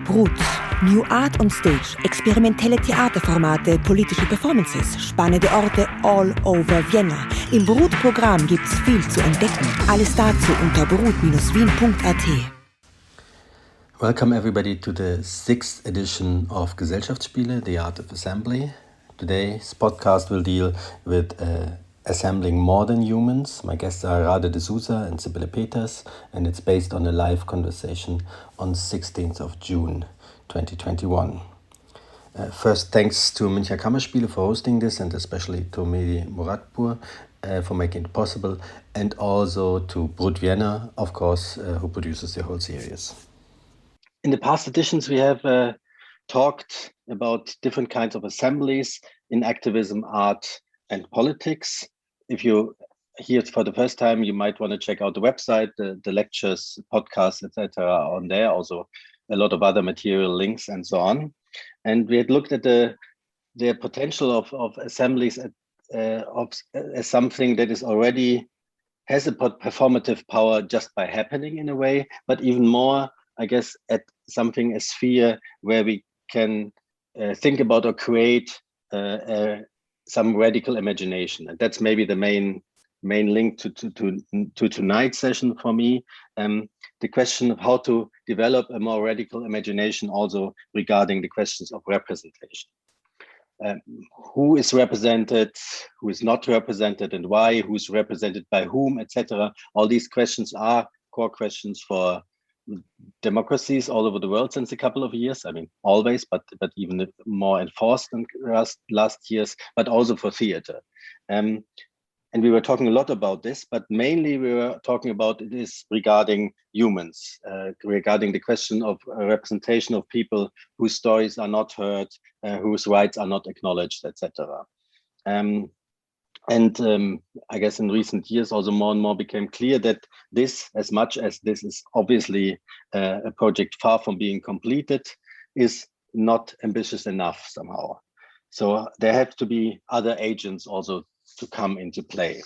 Brut, New Art on Stage, experimentelle Theaterformate, politische Performances, spannende Orte all over Vienna. Im Brut-Programm gibt's viel zu entdecken. Alles dazu unter brut-wien.at. Welcome everybody to the 6th edition of Gesellschaftsspiele, the Art of Assembly. Today's podcast will deal with assembling more than humans. My guests are Radha D'Souza and Sibylle Peters, and it's based on a live conversation on 16th of June 2021. First, thanks to Münchner Kammerspiele for hosting this, and especially to Mehdi Muratpur for making it possible, and also to Brut Vienna, of course, who produces the whole series. In the past editions, we have talked about different kinds of assemblies in activism, art, and politics. If you hear it for the first time, you might want to check out the website, the lectures, podcasts, etc. on there. Also, a lot of other material links and so on. And we had looked at the potential of assemblies as something that is already has a performative power just by happening in a way, but even more, I guess, at something, a sphere where we can think about or create some radical imagination. And that's maybe the main link to tonight's session for me. The question of how to develop a more radical imagination also regarding the questions of representation. Who is represented, who is not represented, and why, who's represented by whom, etc. All these questions are core questions for democracies all over the world since a couple of years. I mean, always, but even more enforced than last years, but also for theater. And we were talking a lot about this, but mainly we were talking about it is regarding humans, regarding the question of representation of people whose stories are not heard, whose rights are not acknowledged, etc. I guess in recent years, also more and more became clear that this, as much as this is obviously a project far from being completed, is not ambitious enough somehow. So there have to be other agents also to come into play.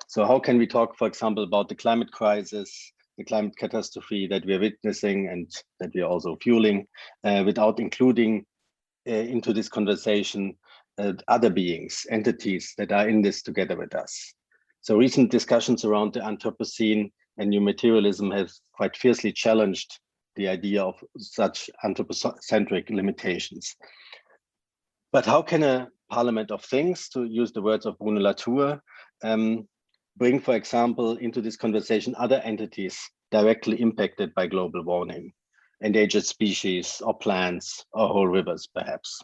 So how can we talk, for example, about the climate crisis, the climate catastrophe that we're witnessing and that we're also fueling, without including into this conversation other beings, entities that are in this together with us. So recent discussions around the Anthropocene and new materialism have quite fiercely challenged the idea of such anthropocentric limitations. But how can a parliament of things, to use the words of Bruno Latour, bring, for example, into this conversation other entities directly impacted by global warming, endangered species or plants or whole rivers, perhaps?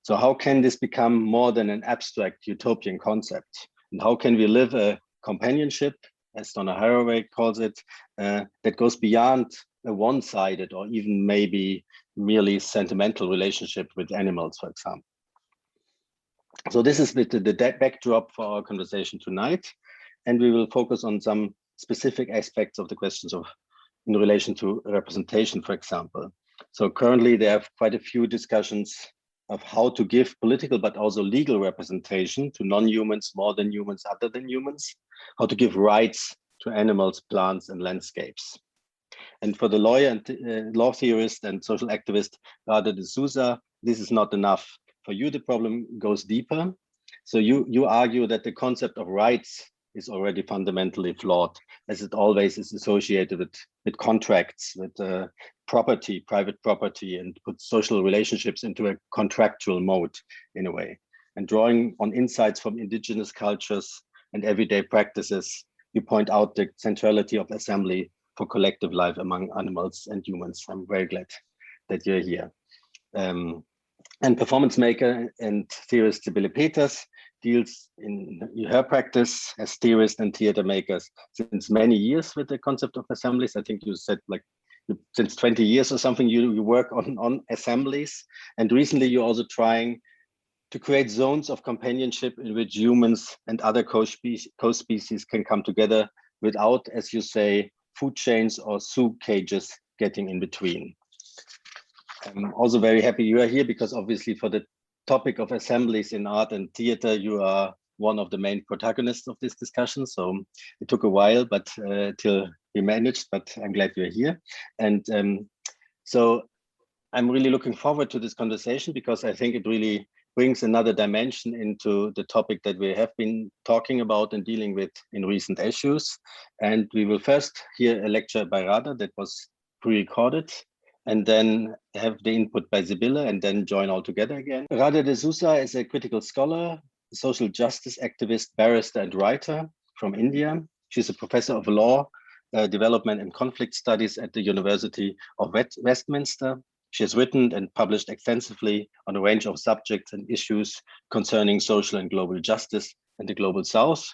So how can this become more than an abstract utopian concept? And how can we live a companionship, as Donna Haraway calls it, that goes beyond a one-sided or even maybe merely sentimental relationship with animals, for example? So this is the backdrop for our conversation tonight. And we will focus on some specific aspects of the questions in relation to representation, for example. So currently there are quite a few discussions of how to give political but also legal representation to non-humans, more than humans, other than humans, how to give rights to animals, plants, and landscapes. And for the lawyer and law theorist and social activist Radha D'Souza, this is not enough. For you, the problem goes deeper. So you argue that the concept of rights is already fundamentally flawed, as it always is associated with contracts, with property, private property, and put social relationships into a contractual mode in a way. And drawing on insights from indigenous cultures and everyday practices, you point out the centrality of assembly for collective life among animals and humans. I'm very glad that you're here. And performance maker and theorist Sibylle Peters deals in her practice as theorist and theater makers since many years with the concept of assemblies. I think you said like since 20 years or something, you work on assemblies. And recently you're also trying to create zones of companionship in which humans and other co-species can come together without, as you say, food chains or soup cages getting in between. I'm also very happy you are here because obviously for the topic of assemblies in art and theater, you are one of the main protagonists of this discussion. So it took a while, but till we managed, but I'm glad you're here. And so I'm really looking forward to this conversation because I think it really brings another dimension into the topic that we have been talking about and dealing with in recent issues. And we will first hear a lecture by Radha that was pre-recorded, and then have the input by Sibylle, and then join all together again. Radha D'Souza is a critical scholar, social justice activist, barrister, and writer from India. She's a professor of law, development and conflict studies at the University of Westminster. She has written and published extensively on a range of subjects and issues concerning social and global justice and the global South.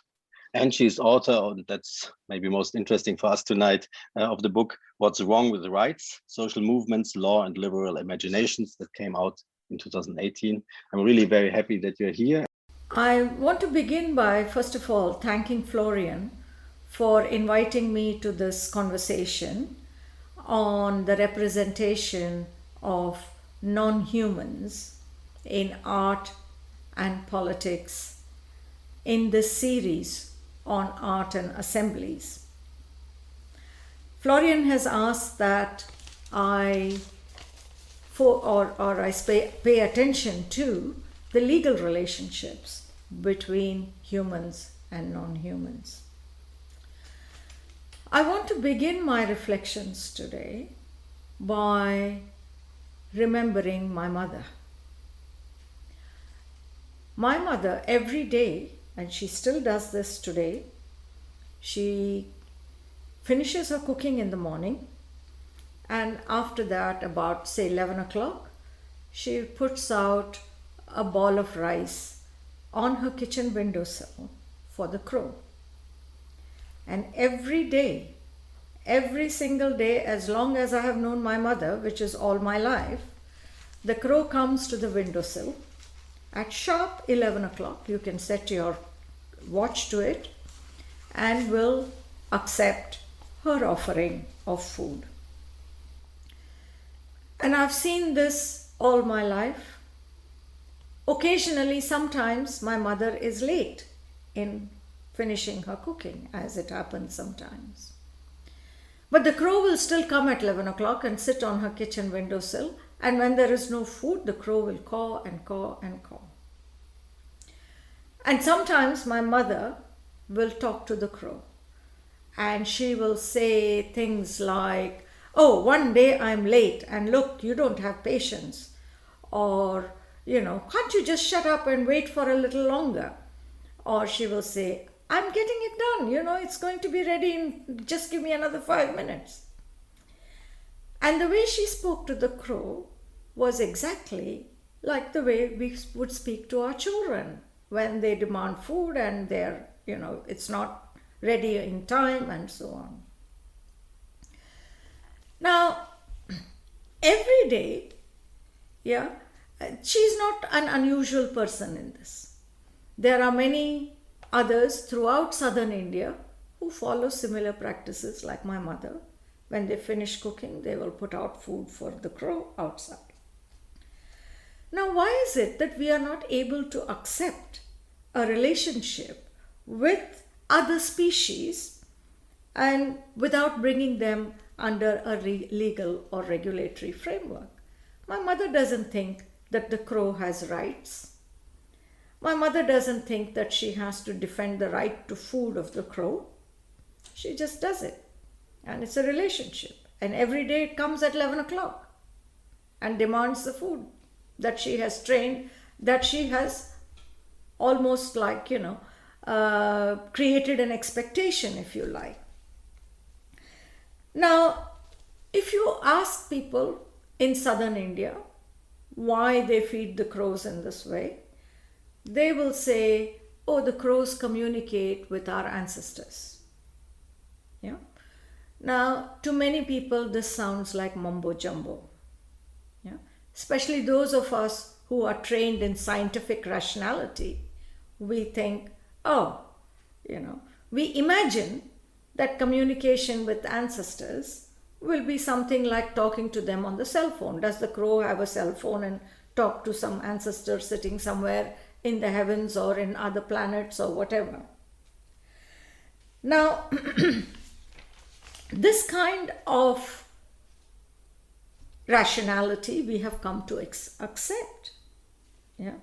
And she's author, and that's maybe most interesting for us tonight, of the book, What's Wrong with Rights? Social Movements, Law and Liberal Imaginations, that came out in 2018. I'm really very happy that you're here. I want to begin by, first of all, thanking Florian for inviting me to this conversation on the representation of non-humans in art and politics in this series on art and assemblies. Florian has asked that I pay attention to the legal relationships between humans and non-humans. I want to begin my reflections today by remembering my mother. My mother, every day, and she still does this today, she finishes her cooking in the morning, and after that, about say 11 o'clock, she puts out a ball of rice on her kitchen windowsill for the crow. And every day, every single day, as long as I have known my mother, which is all my life, the crow comes to the windowsill at sharp 11 o'clock. You can set your watch to it and will accept her offering of food. And I've seen this all my life. Occasionally, sometimes my mother is late in finishing her cooking, as it happens sometimes. But the crow will still come at 11 o'clock and sit on her kitchen windowsill, and when there is no food, the crow will caw and caw and caw. And sometimes my mother will talk to the crow, and she will say things like, "Oh, one day I'm late, and look, you don't have patience," or, "Can't you just shut up and wait for a little longer?" Or she will say, "I'm getting it done, it's going to be ready in just give me another 5 minutes." And the way she spoke to the crow was exactly like the way we would speak to our children when they demand food and they're, it's not ready in time and so on. Now, every day, she's not an unusual person in this. There are many others throughout southern India who follow similar practices like my mother. When they finish cooking, they will put out food for the crow outside. Now, why is it that we are not able to accept a relationship with other species and without bringing them under a legal or regulatory framework? My mother doesn't think that the crow has rights. My mother doesn't think that she has to defend the right to food of the crow. She just does it. And it's a relationship. And every day it comes at 11 o'clock and demands the food that she has trained, that she has almost like, created an expectation, if you like. Now, if you ask people in southern India why they feed the crows in this way, they will say, "Oh, the crows communicate with our ancestors." Yeah. Now, to many people, this sounds like mumbo jumbo. Yeah. Especially those of us who are trained in scientific rationality, we think, we imagine that communication with ancestors will be something like talking to them on the cell phone. Does the crow have a cell phone and talk to some ancestor sitting somewhere in the heavens or in other planets or whatever? Now, this kind of rationality we have come to accept. Yeah.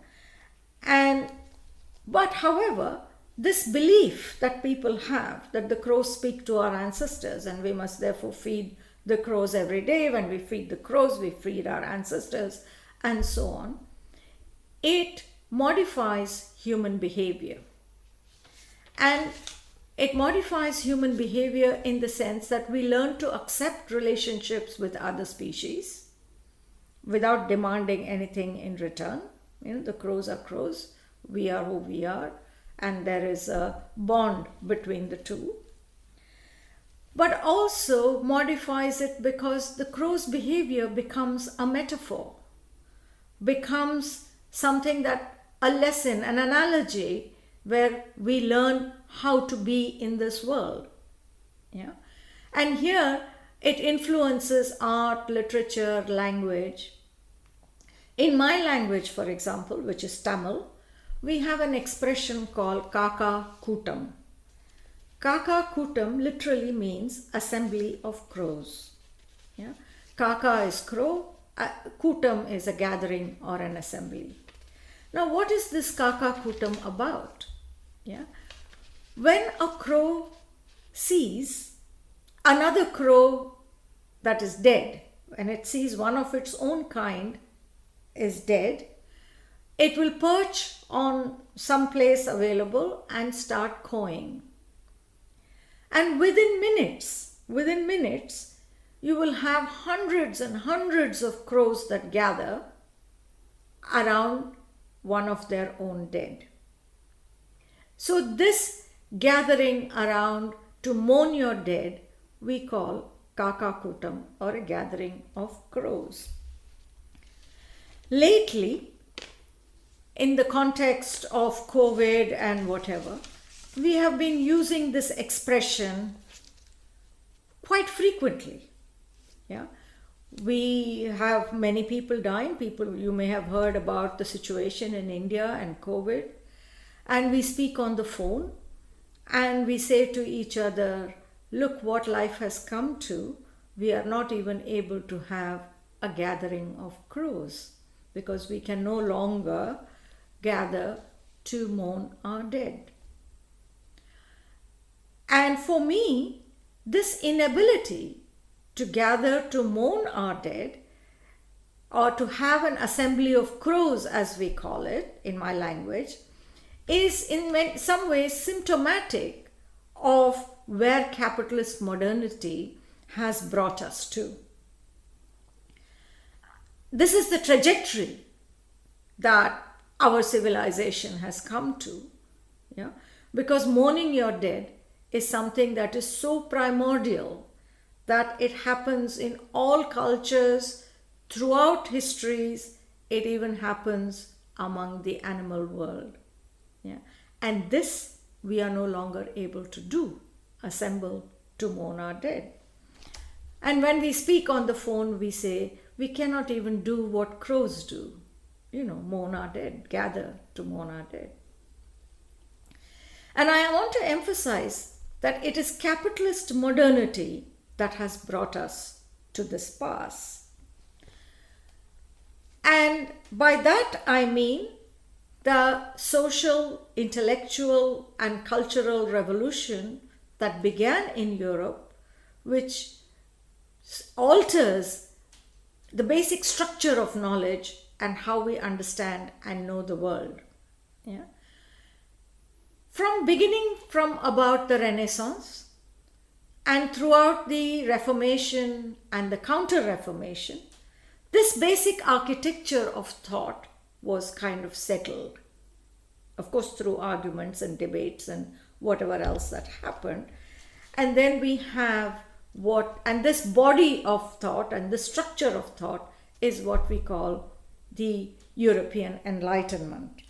But however, this belief that people have that the crows speak to our ancestors and we must therefore feed the crows every day. When we feed the crows, we feed our ancestors and so on. It modifies human behavior. And it modifies human behavior in the sense that we learn to accept relationships with other species without demanding anything in return. The crows are crows, we are who we are, and there is a bond between the two. But also modifies it because the crow's behavior becomes a metaphor, becomes something that a lesson, an analogy, where we learn how to be in this world. Yeah? And here it influences art, literature, language. In my language, for example, which is Tamil, we have an expression called Kaka Kutam. Kaka Kutam literally means assembly of crows. Yeah? Kaka is crow, Kutam is a gathering or an assembly. Now, what is this Kaka Kutam about? Yeah? When a crow sees another crow that is dead, when it sees one of its own kind is dead, it will perch on some place available and start cawing. And within minutes, you will have hundreds and hundreds of crows that gather around one of their own dead. So this gathering around to mourn your dead, we call Kaka Kutam, or a gathering of crows. Lately, in the context of COVID and whatever, we have been using this expression quite frequently. Yeah? We have many people dying. You may have heard about the situation in India and COVID. And we speak on the phone and we say to each other, look what life has come to. We are not even able to have a gathering of crows because we can no longer gather to mourn our dead. And for me, this inability to gather to mourn our dead, or to have an assembly of crows as we call it in my language, is in some ways symptomatic of where capitalist modernity has brought us to. This is the trajectory that our civilization has come to, yeah? Because mourning your dead is something that is so primordial that it happens in all cultures, throughout histories. It even happens among the animal world. Yeah? And this we are no longer able to do, assemble to mourn our dead. And when we speak on the phone, we say we cannot even do what crows do, mourn our dead, gather to mourn our dead. And I want to emphasize that it is capitalist modernity that has brought us to this pass. And by that I mean the social, intellectual, and cultural revolution that began in Europe, which alters the basic structure of knowledge and how we understand and know the world. Yeah? From about the Renaissance and throughout the Reformation and the Counter-Reformation, this basic architecture of thought was kind of settled. Of course, through arguments and debates and whatever else that happened. And then we have and this body of thought and the structure of thought is what we call the European Enlightenment.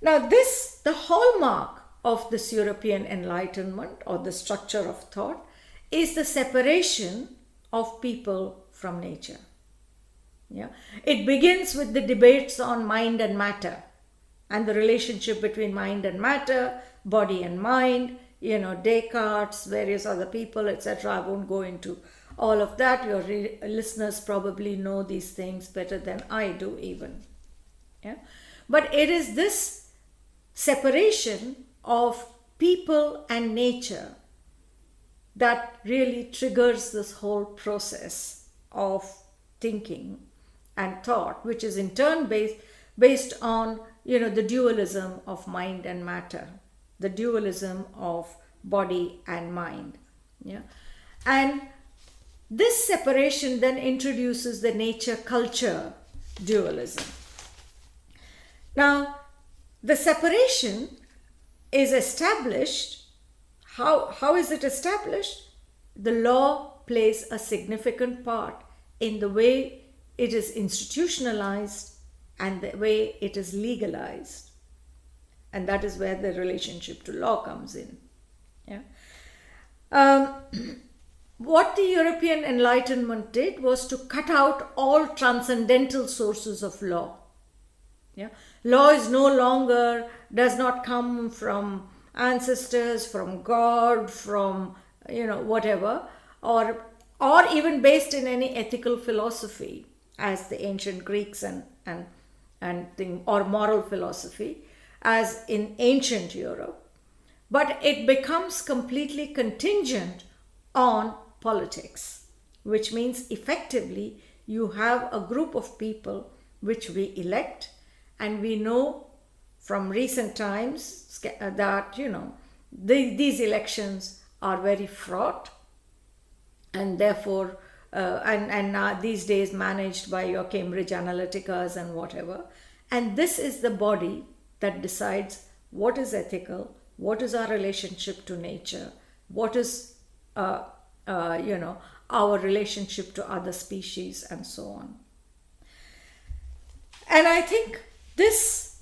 Now the hallmark of this European Enlightenment, or the structure of thought, is the separation of people from nature. Yeah? It begins with the debates on mind and matter and the relationship between mind and matter, body and mind, Descartes, various other people, etc. I won't go into all of that. Your listeners probably know these things better than I do even. Yeah? But it is this separation of people and nature that really triggers this whole process of thinking and thought, which is in turn based on, the dualism of mind and matter, the dualism of body and mind. Yeah? And this separation then introduces the nature-culture dualism. Now, the separation is established. How is it established? The law plays a significant part in the way it is institutionalized and the way it is legalized. And that is where the relationship to law comes in. Yeah? What the European Enlightenment did was to cut out all transcendental sources of law. Yeah? Law is no longer, does not come from ancestors, from God, from, whatever, or even based in any ethical philosophy, as the ancient Greeks or moral philosophy, as in ancient Europe. But it becomes completely contingent on politics, which means effectively you have a group of people which we elect, and we know from recent times that, these elections are very fraught, and therefore, these days managed by your Cambridge Analyticas and whatever. And this is the body that decides what is ethical, what is our relationship to nature, what is, our relationship to other species, and so on. And I think this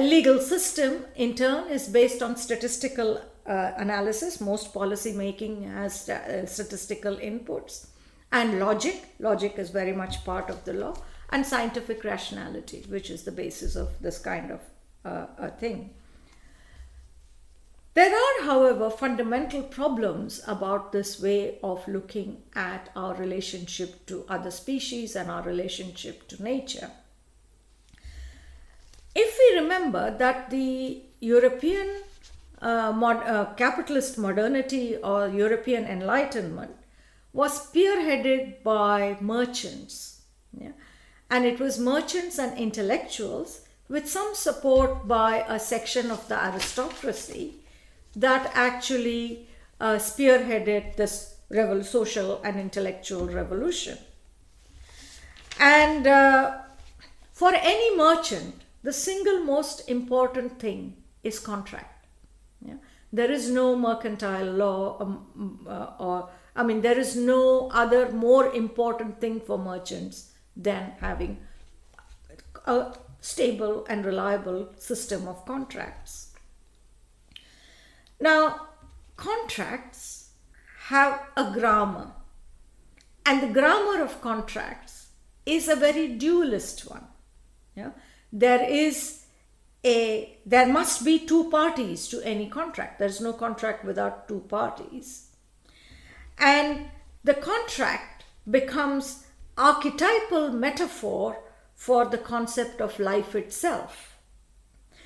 legal system, in turn, is based on statistical analysis. Most policy making has statistical inputs, and logic. Logic is very much part of the law, and scientific rationality, which is the basis of this kind of thing. There are, however, fundamental problems about this way of looking at our relationship to other species and our relationship to nature. If we remember that the European capitalist modernity or European Enlightenment was spearheaded by merchants, and it was merchants and intellectuals with some support by a section of the aristocracy that actually spearheaded this social and intellectual revolution. And for any merchant, the single most important thing is contract. Yeah? There is no mercantile law, there is no other more important thing for merchants than having a stable and reliable system of contracts. Now, contracts have a grammar, and the grammar of contracts is a very dualist one. Yeah? There must be two parties to any contract. There's no contract without two parties. And the contract becomes archetypal metaphor for the concept of life itself.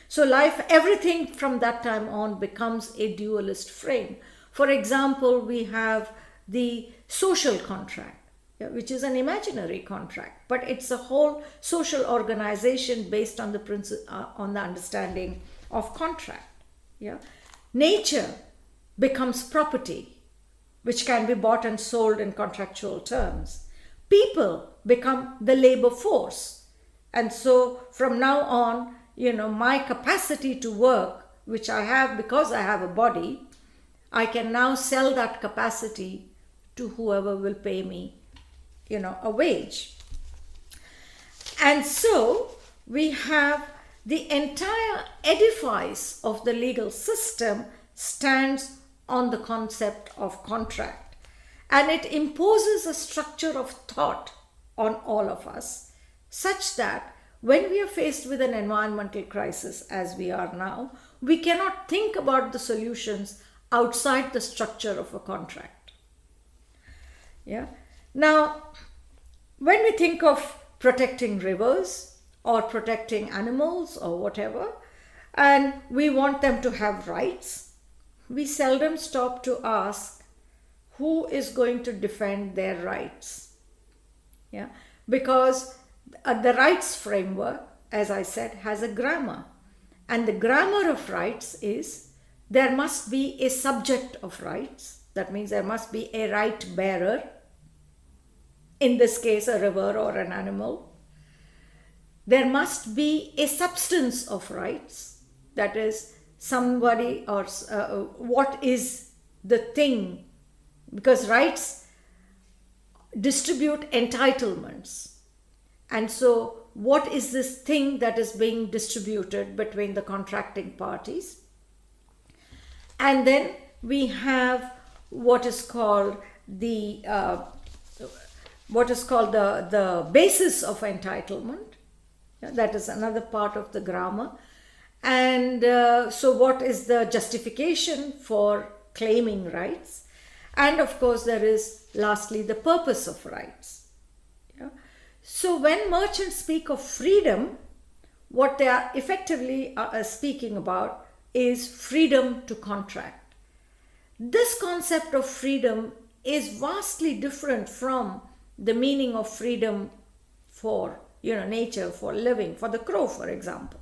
So life, everything from that time on becomes a dualist frame. For example, we have the social contract, which is an imaginary contract, but it's a whole social organization based on the understanding of contract. Yeah? Nature becomes property, which can be bought and sold in contractual terms. People become the labor force. And so from now on, my capacity to work, which I have because I have a body, I can now sell that capacity to whoever will pay me, a wage. And so we have the entire edifice of the legal system stands on the concept of contract. And it imposes a structure of thought on all of us, such that when we are faced with an environmental crisis, as we are now, we cannot think about the solutions outside the structure of a contract. Yeah. Now, when we think of protecting rivers or protecting animals or whatever, and we want them to have rights, we seldom stop to ask who is going to defend their rights. Yeah, because the rights framework, as I said, has a grammar, and the grammar of rights is there must be a subject of rights. That means there must be a right bearer, in this case a river or an animal. There must be a substance of rights, that is somebody or what is the thing, because rights distribute entitlements. And so what is this thing that is being distributed between the contracting parties? And then we have what is called the basis of entitlement. That is another part of the grammar. And so what is the justification for claiming rights? And of course there is lastly the purpose of rights. Yeah? So when merchants speak of freedom, what they are effectively speaking about is freedom to contract. This concept of freedom is vastly different from the meaning of freedom for nature, for living, for the crow, for example.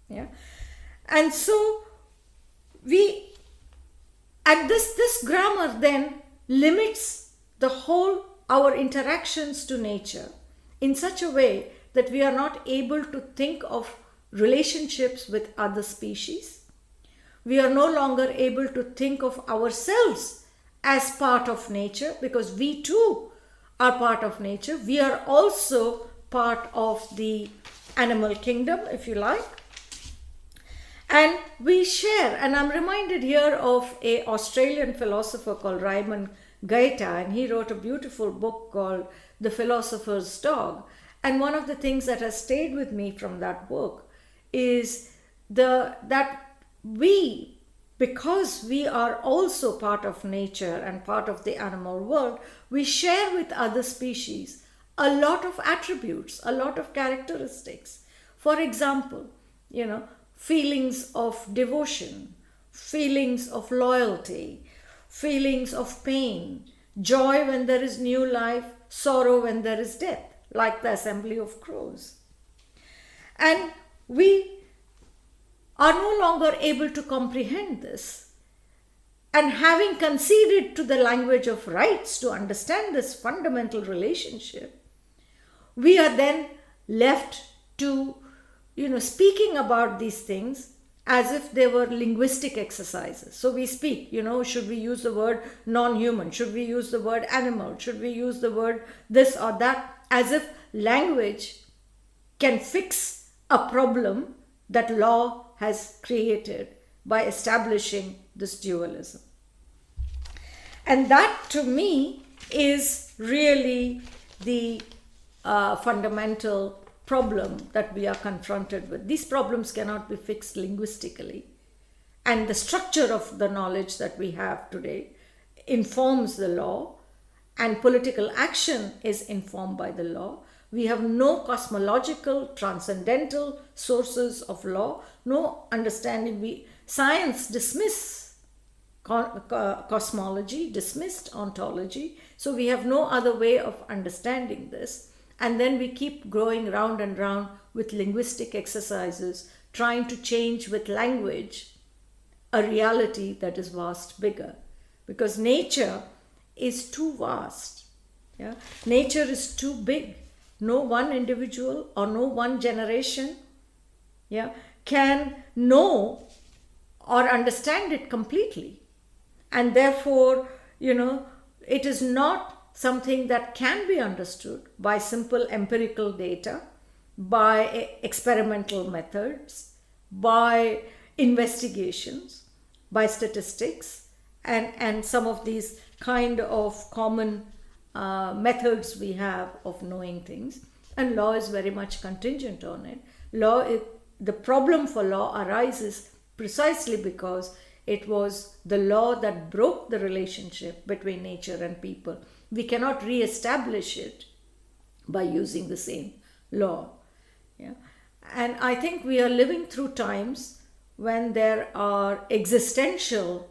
Yeah, and so this grammar then limits the whole our interactions to nature in such a way that we are not able to think of relationships with other species. We are no longer able to think of ourselves as part of nature, because we too are part of nature. We are also part of the animal kingdom, if you like. And we share, and I'm reminded here of an Australian philosopher called Raymond Gaeta, and he wrote a beautiful book called The Philosopher's Dog. And one of the things that has stayed with me from that book is that we, because we are also part of nature and part of the animal world, we share with other species a lot of attributes, a lot of characteristics. For example, feelings of devotion, feelings of loyalty, feelings of pain, joy when there is new life, sorrow when there is death, like the assembly of crows. And we are no longer able to comprehend this. And having conceded to the language of rights to understand this fundamental relationship, we are then left to speaking about these things as if they were linguistic exercises. So we speak, should we use the word non-human? Should we use the word animal? Should we use the word this or that? As if language can fix a problem that law has created by establishing this dualism. And that, to me, is really the fundamental problem that we are confronted with. These problems cannot be fixed linguistically. And the structure of the knowledge that we have today informs the law, and political action is informed by the law. We have no cosmological, transcendental sources of law, no understanding. Science dismissed cosmology, dismissed ontology. So we have no other way of understanding this. And then we keep going round and round with linguistic exercises, trying to change with language a reality that is vast bigger. Because nature is too vast. Yeah? Nature is too big. No one individual or no one generation can know or understand it completely. And therefore, it is not something that can be understood by simple empirical data, by experimental methods, by investigations, by statistics, and some of these kind of common methods we have of knowing things. And law is very much contingent on it. The problem for law arises precisely because It was the law that broke the relationship between nature and people. We cannot re-establish it by using the same law. Yeah. And I think we are living through times when there are existential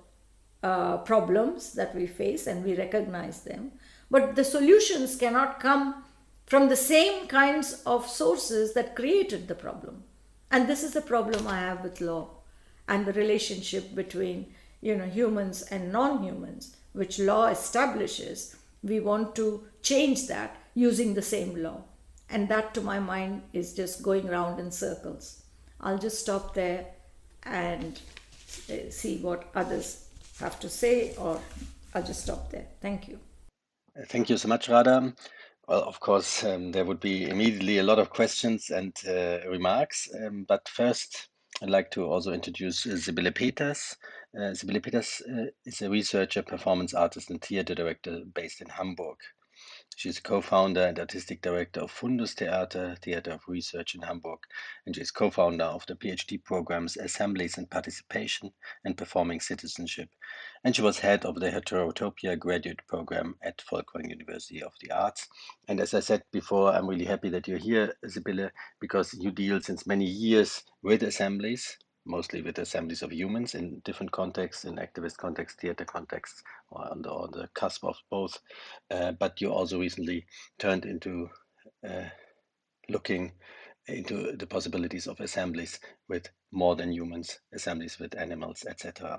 problems that we face, and we recognize them. But the solutions cannot come from the same kinds of sources that created the problem. And this is the problem I have with law and the relationship between, humans and non-humans, which law establishes. We want to change that using the same law. And that, to my mind, is just going round in circles. I'll just stop there and see what others have to say, or I'll just stop there. Thank you. Thank you so much, Radha. Well, of course, there would be immediately a lot of questions and remarks. But first, I'd like to also introduce Sibylle Peters. Sibylle Peters is a researcher, performance artist, and theater director based in Hamburg. She's co-founder and artistic director of Fundus Theater, Theater of Research in Hamburg, and she's co-founder of the PhD programs Assemblies and Participation and Performing Citizenship. And she was head of the Heterotopia graduate program at Folkwang University of the Arts. And as I said before, I'm really happy that you're here, Sibylle, because you deal since many years with assemblies, mostly with assemblies of humans in different contexts, in activist contexts, theater contexts, or on the cusp of both. But you also recently turned into looking into the possibilities of assemblies with more than humans, assemblies with animals, etc.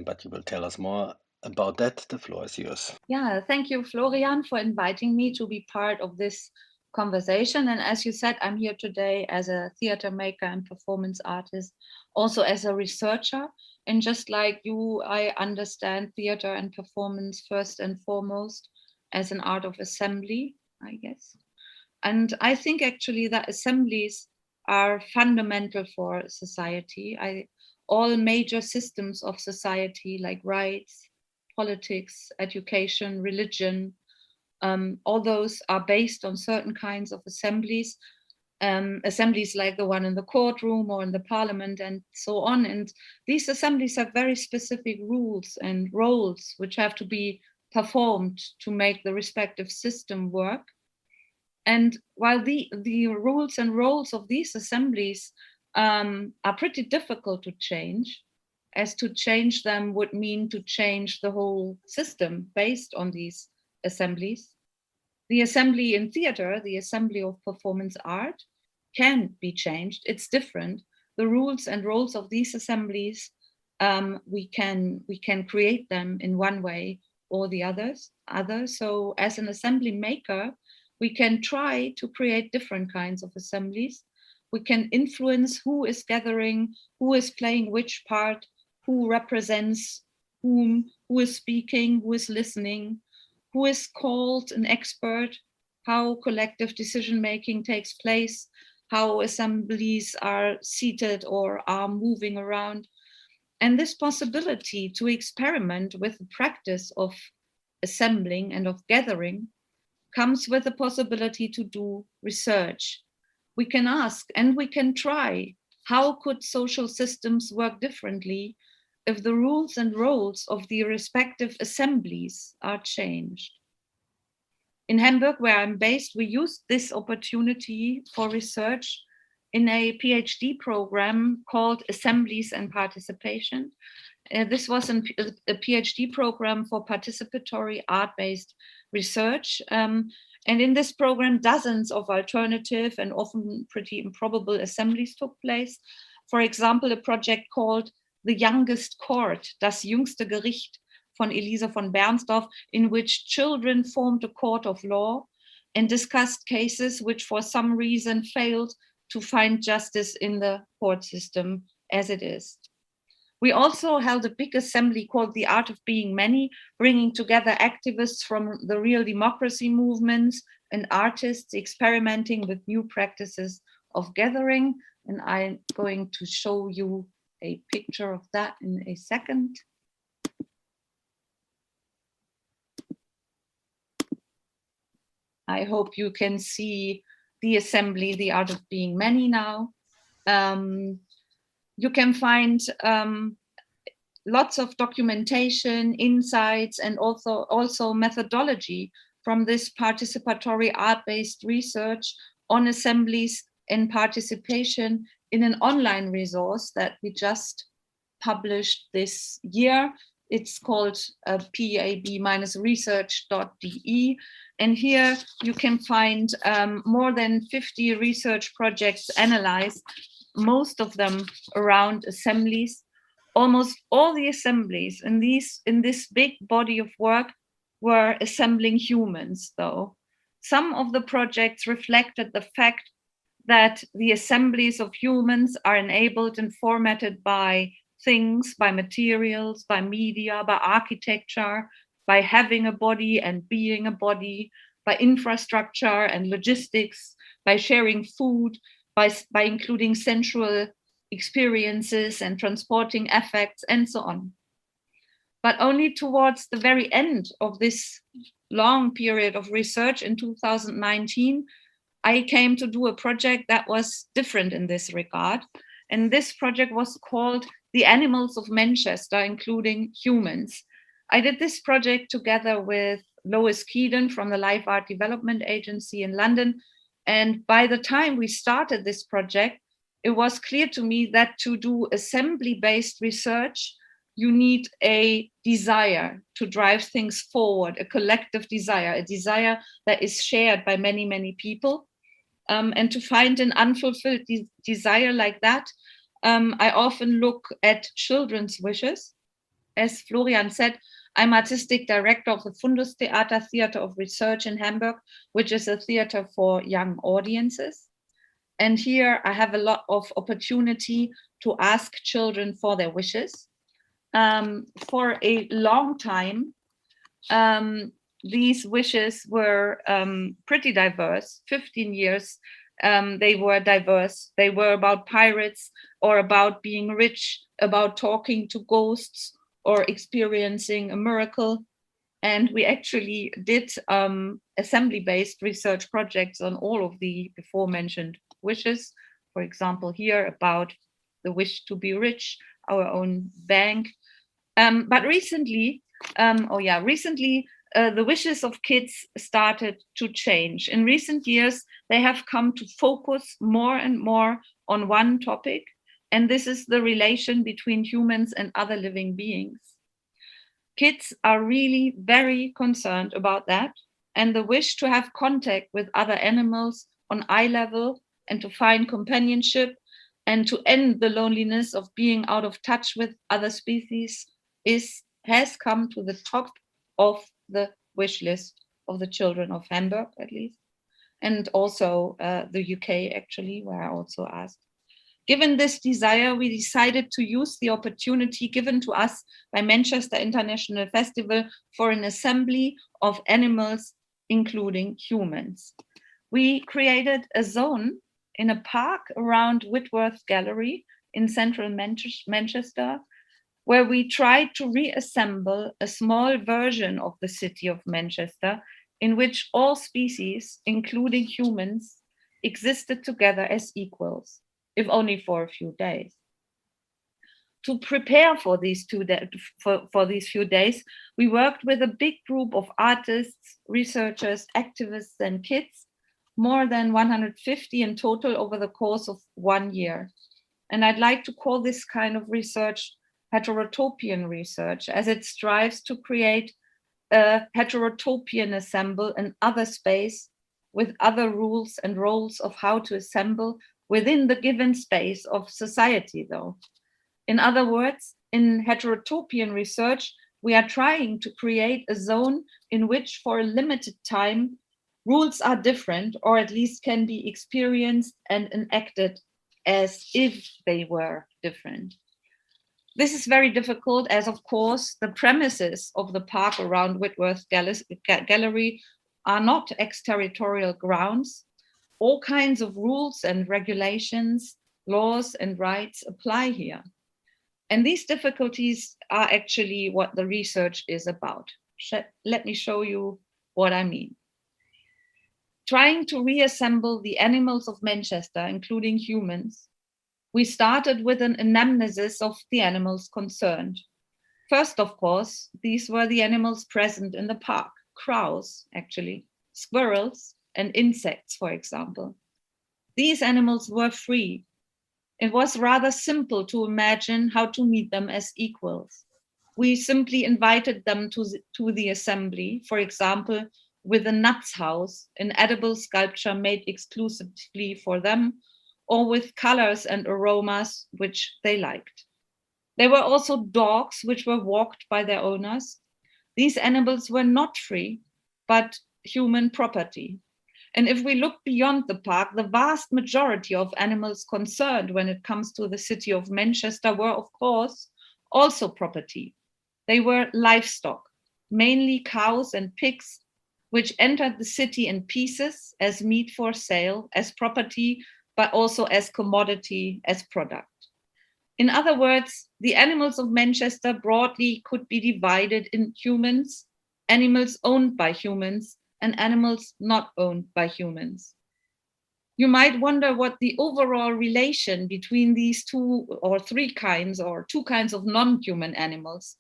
But you will tell us more about that. The floor is yours. Yeah, thank you, Florian, for inviting me to be part of this conversation. And as you said, I'm here today as a theater maker and performance artist, also as a researcher. And just like you, I understand theater and performance first and foremost as an art of assembly, I guess. And I think actually that assemblies are fundamental for society. All major systems of society, like rights, politics, education, religion, all those are based on certain kinds of assemblies, assemblies like the one in the courtroom or in the parliament and so on. And these assemblies have very specific rules and roles which have to be performed to make the respective system work. And while the rules and roles of these assemblies are pretty difficult to change, as to change them would mean to change the whole system based on these assemblies. The assembly in theater, the assembly of performance art, can be changed. It's different. The rules and roles of these assemblies, we can create them in one way or the other. So as an assembly maker, we can try to create different kinds of assemblies. We can influence who is gathering, who is playing which part, who represents whom, who is speaking, who is listening, who is called an expert, how collective decision-making takes place, how assemblies are seated or are moving around. And this possibility to experiment with the practice of assembling and of gathering comes with the possibility to do research. We can ask and we can try, how could social systems work differently if the rules and roles of the respective assemblies are changed? In Hamburg, where I'm based, we used this opportunity for research in a PhD program called Assemblies and Participation. This was a PhD program for participatory art-based research. And in this program, dozens of alternative and often pretty improbable assemblies took place. For example, a project called The Youngest Court, Das jüngste Gericht, von Elise von Bernsdorf, in which children formed a court of law and discussed cases which for some reason failed to find justice in the court system as it is. We also held a big assembly called The Art of Being Many, bringing together activists from the real democracy movements and artists experimenting with new practices of gathering. And I'm going to show you a picture of that in a second. I hope you can see the assembly, The Art of Being Many now. You can find lots of documentation, insights, and also methodology from this participatory art-based research on assemblies and participation in an online resource that we just published this year. It's called pab-research.de. And here you can find more than 50 research projects analyzed, most of them around assemblies. Almost all the assemblies in this big body of work were assembling humans, though. Some of the projects reflected the fact that the assemblies of humans are enabled and formatted by things, by materials, by media, by architecture, by having a body and being a body, by infrastructure and logistics, by sharing food, by including sensual experiences and transporting affects and so on. But only towards the very end of this long period of research in 2019, I came to do a project that was different in this regard. And this project was called The Animals of Manchester, Including Humans. I did this project together with Lois Keedon from the Life Art Development Agency in London. And by the time we started this project, it was clear to me that to do assembly-based research, you need a desire to drive things forward, a collective desire, a desire that is shared by many, many people. And to find an unfulfilled desire like that, I often look at children's wishes. As Florian said, I'm artistic director of the Fundus Theater of Research in Hamburg, which is a theater for young audiences. And here I have a lot of opportunity to ask children for their wishes. For a long time, these wishes were pretty diverse. 15 years, they were diverse. They were about pirates or about being rich, about talking to ghosts or experiencing a miracle. And we actually did assembly-based research projects on all of the before mentioned wishes. For example, here about the wish to be rich, our own bank. But recently, the wishes of kids started to change. In recent years, they have come to focus more and more on one topic, and this is the relation between humans and other living beings. Kids are really very concerned about that, and the wish to have contact with other animals on eye level and to find companionship and to end the loneliness of being out of touch with other species has come to the top of the wish list of the children of Hamburg, at least, and also the UK, actually, where I also asked. Given this desire, we decided to use the opportunity given to us by Manchester International Festival for an assembly of animals, including humans. We created a zone in a park around Whitworth Gallery in central Manchester, where we tried to reassemble a small version of the city of Manchester in which all species, including humans, existed together as equals, if only for a few days. To prepare for these few days, we worked with a big group of artists, researchers, activists, and kids, more than 150 in total over the course of 1 year. And I'd like to call this kind of research heterotopian research, as it strives to create a heterotopian assemble, an other space with other rules and roles of how to assemble within the given space of society, though. In other words, in heterotopian research, we are trying to create a zone in which for a limited time, rules are different, or at least can be experienced and enacted as if they were different. This is very difficult as, of course, the premises of the park around Whitworth Gallery are not exterritorial grounds. All kinds of rules and regulations, laws and rights apply here. And these difficulties are actually what the research is about. Let me show you what I mean. Trying to reassemble the animals of Manchester, including humans, we started with an anamnesis of the animals concerned. First, of course, these were the animals present in the park, crows, actually, squirrels, and insects, for example. These animals were free. It was rather simple to imagine how to meet them as equals. We simply invited them to the assembly, for example, with a nuts house, an edible sculpture made exclusively for them, or with colors and aromas which they liked. There were also dogs which were walked by their owners. These animals were not free, but human property. And if we look beyond the park, the vast majority of animals concerned when it comes to the city of Manchester were, of course, also property. They were livestock, mainly cows and pigs, which entered the city in pieces as meat for sale, as property, but also as commodity, as product. In other words, the animals of Manchester broadly could be divided in humans, animals owned by humans, and animals not owned by humans. You might wonder what the overall relation between these two or three kinds or two kinds of non-human animals,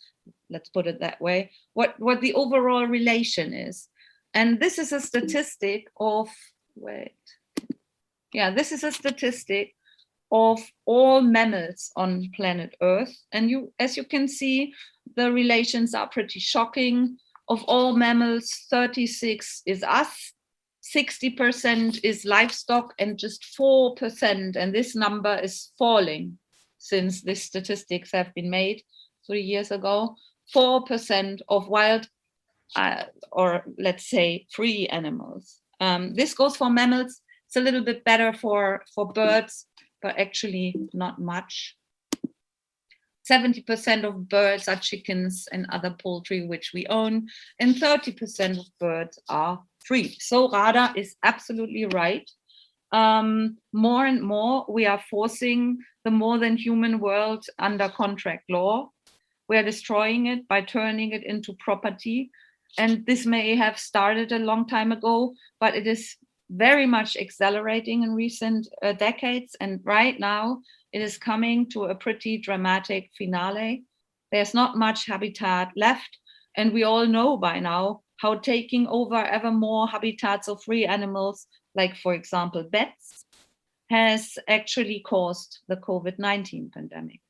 let's put it that way, what the overall relation is. And this is a statistic of, this is a statistic of all mammals on planet Earth. And as you can see, the relations are pretty shocking. Of all mammals, 36 is us, 60% is livestock, and just 4%, and this number is falling since these statistics have been made 3 years ago, 4% of wild, or let's say free animals. This goes for mammals. It's a little bit better for birds, but actually not much. 70% of birds are chickens and other poultry which we own, and 30% of birds are free. So Radha is absolutely right. More and more we are forcing the more than human world under contract law. We are destroying it by turning it into property. And this may have started a long time ago, but it is very much accelerating in recent decades. And right now, it is coming to a pretty dramatic finale. There's not much habitat left. And we all know by now how taking over ever more habitats of free animals, like, for example, bats, has actually caused the COVID-19 pandemic.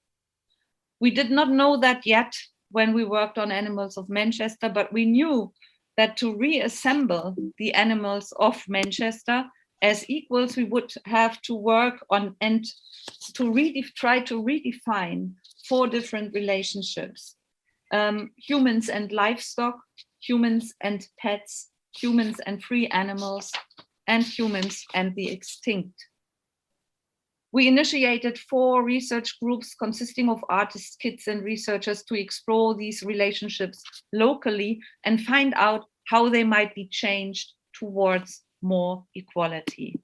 We did not know that yet when we worked on Animals of Manchester, but we knew that to reassemble the animals of Manchester as equals, we would have to work on and to try to redefine 4 different relationships: humans and livestock, humans and pets, humans and free animals, and humans and the extinct. We initiated 4 research groups consisting of artists, kids, and researchers to explore these relationships locally and find out how they might be changed towards more equality.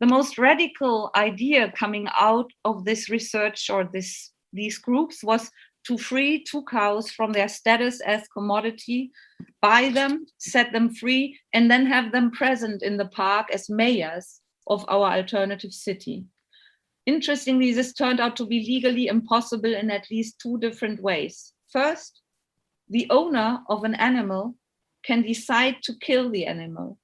The most radical idea coming out of this research or these groups was to free 2 cows from their status as commodity, buy them, set them free, and then have them present in the park as mayors of our alternative city. Interestingly, this turned out to be legally impossible in at least 2 different ways. First, the owner of an animal can decide to kill the animal,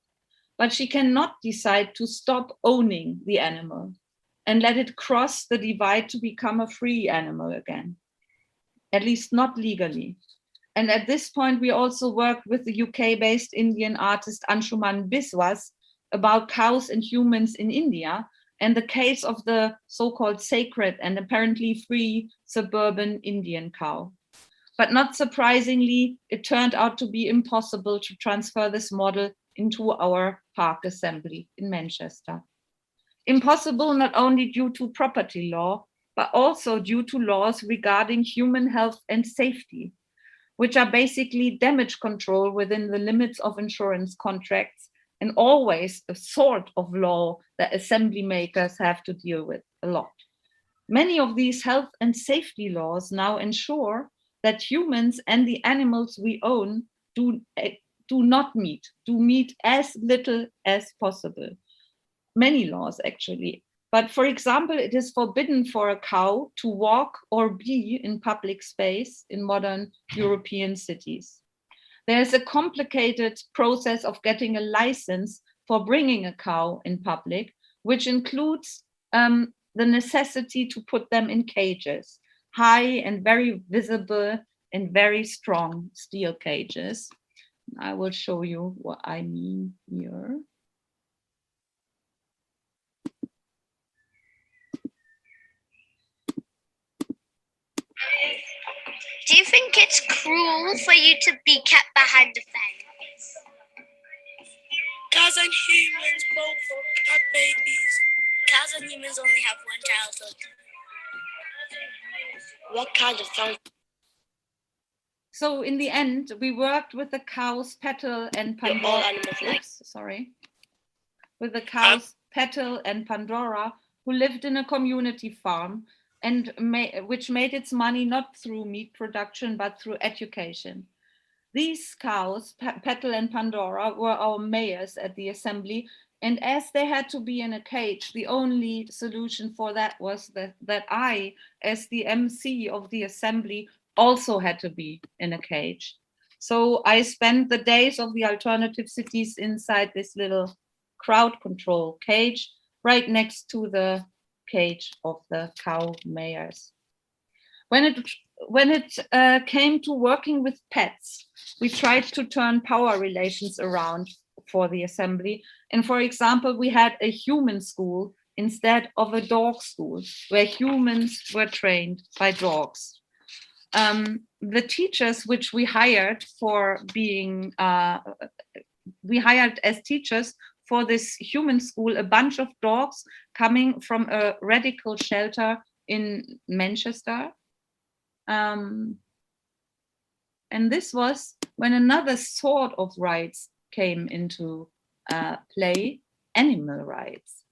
but she cannot decide to stop owning the animal and let it cross the divide to become a free animal again, at least not legally. And at this point, we also worked with the UK-based Indian artist Anshuman Biswas about cows and humans in India and the case of the so-called sacred and apparently free suburban Indian cow. But not surprisingly, it turned out to be impossible to transfer this model into our park assembly in Manchester. Impossible not only due to property law, but also due to laws regarding human health and safety, which are basically damage control within the limits of insurance contracts, and always a sort of law that assembly makers have to deal with a lot. Many of these health and safety laws now ensure that humans and the animals we own do meet as little as possible. Many laws actually. But for example, it is forbidden for a cow to walk or be in public space in modern European cities. There's a complicated process of getting a license for bringing a cow in public, which includes the necessity to put them in cages, high and very visible and very strong steel cages. I will show you what I mean here. Do you think it's cruel for you to be kept behind a fence? Cows and humans both have babies. Cows and humans only have one childhood. What kind of sound? So in the end, we worked with the cows Petal and Pandora. All animals like. Sorry. With the cows Petal and Pandora, who lived in a community farm and which made its money not through meat production, but through education. These cows, Petal and Pandora, were our mayors at the assembly. And as they had to be in a cage, the only solution for that was that I, as the MC of the assembly, also had to be in a cage. So I spent the days of the alternative cities inside this little crowd control cage right next to the cage of the cow mayors. When it came to working with pets, we tried to turn power relations around for the assembly. And for example, we had a human school instead of a dog school, where humans were trained by dogs. The teachers which we hired for being, we hired as teachers for this human school, a bunch of dogs coming from a radical shelter in Manchester. And this was when another sort of rights came into play, animal rights.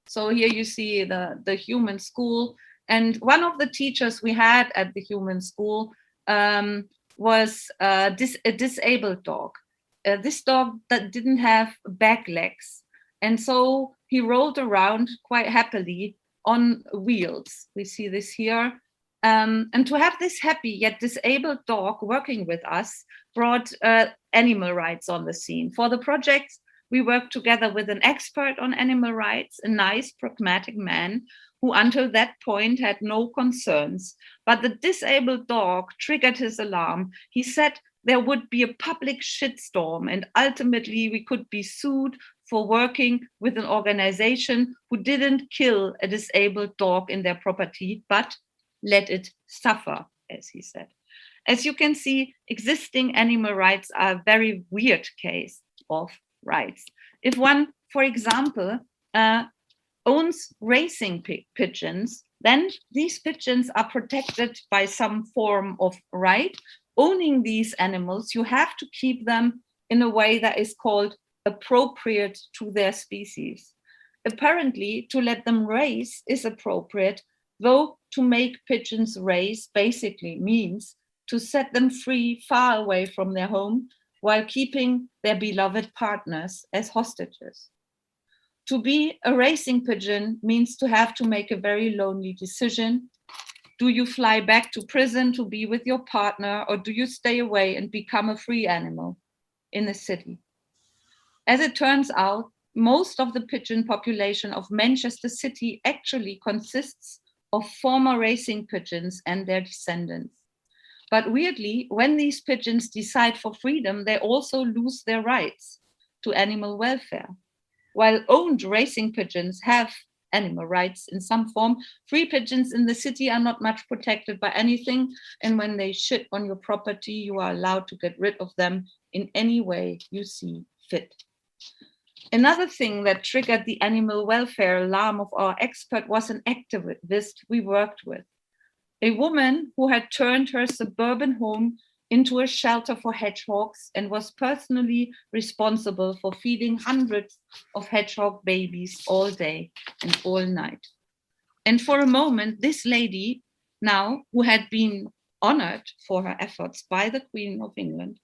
So here you see the human school. And one of the teachers we had at the human school was a disabled dog. This dog that didn't have back legs. And so he rolled around quite happily on wheels. We see this here. And to have this happy yet disabled dog working with us brought animal rights on the scene. For the project, we worked together with an expert on animal rights, a nice, pragmatic man who until that point had no concerns. But the disabled dog triggered his alarm. He said there would be a public shitstorm and ultimately we could be sued for working with an organization who didn't kill a disabled dog in their property, but let it suffer, as he said. As you can see, existing animal rights are a very weird case of rights. If one, for example, owns racing pigeons, then these pigeons are protected by some form of right. Owning these animals, you have to keep them in a way that is called appropriate to their species. Apparently, to let them race is appropriate, though to make pigeons race basically means to set them free far away from their home while keeping their beloved partners as hostages. To be a racing pigeon means to have to make a very lonely decision. Do you fly back to prison to be with your partner, or do you stay away and become a free animal in the city? As it turns out, most of the pigeon population of Manchester City actually consists of former racing pigeons and their descendants. But weirdly, when these pigeons decide for freedom, they also lose their rights to animal welfare. While owned racing pigeons have animal rights in some form, free pigeons in the city are not much protected by anything. And when they shit on your property, you are allowed to get rid of them in any way you see fit. Another thing that triggered the animal welfare alarm of our expert was an activist we worked with. A woman who had turned her suburban home into a shelter for hedgehogs and was personally responsible for feeding hundreds of hedgehog babies all day and all night. And for a moment, this lady, now who had been honored for her efforts by the Queen of England,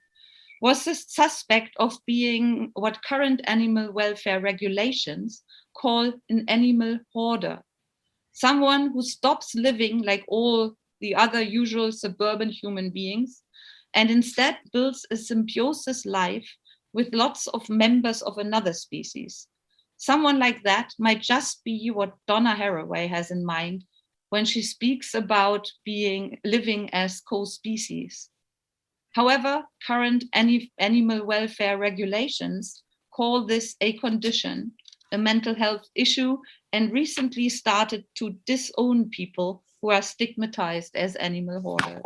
was a suspect of being what current animal welfare regulations call an animal hoarder, someone who stops living like all the other usual suburban human beings and instead builds a symbiosis life with lots of members of another species. Someone like that might just be what Donna Haraway has in mind when she speaks about living as co-species. However, current animal welfare regulations call this a condition, a mental health issue, and recently started to disown people who are stigmatized as animal hoarders.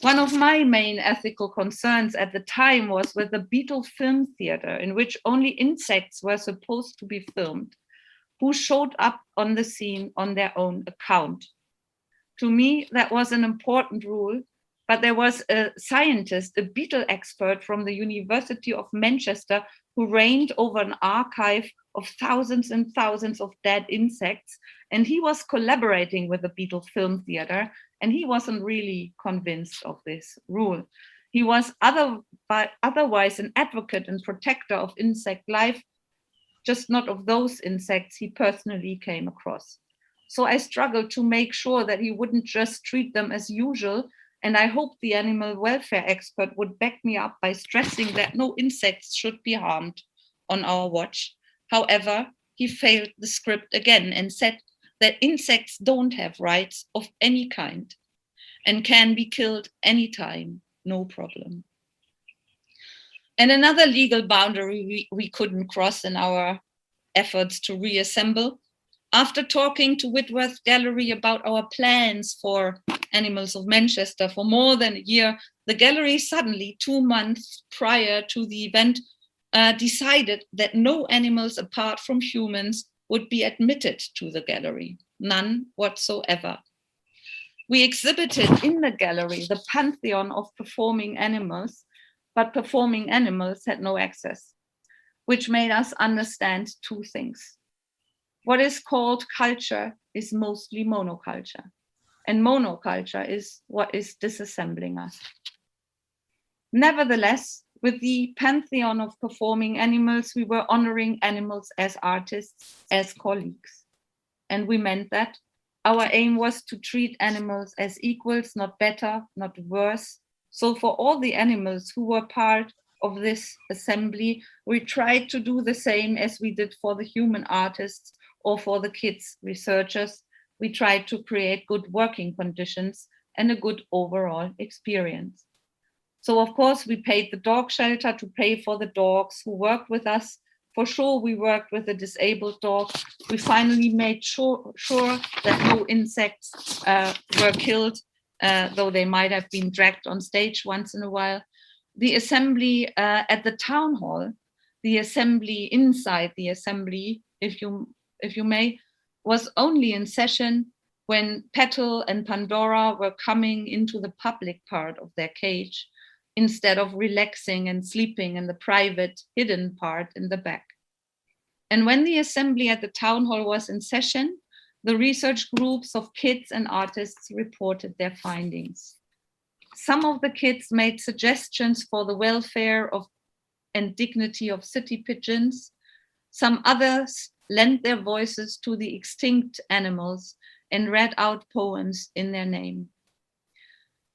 One of my main ethical concerns at the time was with the beetle film theater, in which only insects were supposed to be filmed, who showed up on the scene on their own account. To me, that was an important rule, but there was a scientist, a beetle expert from the University of Manchester, who reigned over an archive of thousands and thousands of dead insects, and he was collaborating with the beetle film theater, and he wasn't really convinced of this rule. He was otherwise an advocate and protector of insect life, just not of those insects he personally came across. So I struggled to make sure that he wouldn't just treat them as usual, and I hope the animal welfare expert would back me up by stressing that no insects should be harmed on our watch. However, he failed the script again and said that insects don't have rights of any kind and can be killed anytime, no problem. And another legal boundary we couldn't cross in our efforts to reassemble. After talking to Whitworth Gallery about our plans for Animals of Manchester for more than a year, the gallery suddenly, 2 months prior to the event, decided that no animals apart from humans would be admitted to the gallery, none whatsoever. We exhibited in the gallery the pantheon of performing animals, but performing animals had no access, which made us understand two things. What is called culture is mostly monoculture, and monoculture is what is disassembling us. Nevertheless, with the pantheon of performing animals, we were honoring animals as artists, as colleagues. And we meant that our aim was to treat animals as equals, not better, not worse. So for all the animals who were part of this assembly, we tried to do the same as we did for the human artists or for the kids researchers. We tried to create good working conditions and a good overall experience. So of course, we paid the dog shelter to pay for the dogs who worked with us. For sure, we worked with a disabled dog. We finally made sure that no insects were killed, though they might have been dragged on stage once in a while. The assembly at the town hall, the assembly inside the assembly, if you may, was only in session when Petal and Pandora were coming into the public part of their cage, instead of relaxing and sleeping in the private, hidden part in the back. And when the assembly at the town hall was in session, the research groups of kids and artists reported their findings. Some of the kids made suggestions for the welfare of and dignity of city pigeons. Some others lent their voices to the extinct animals and read out poems in their name.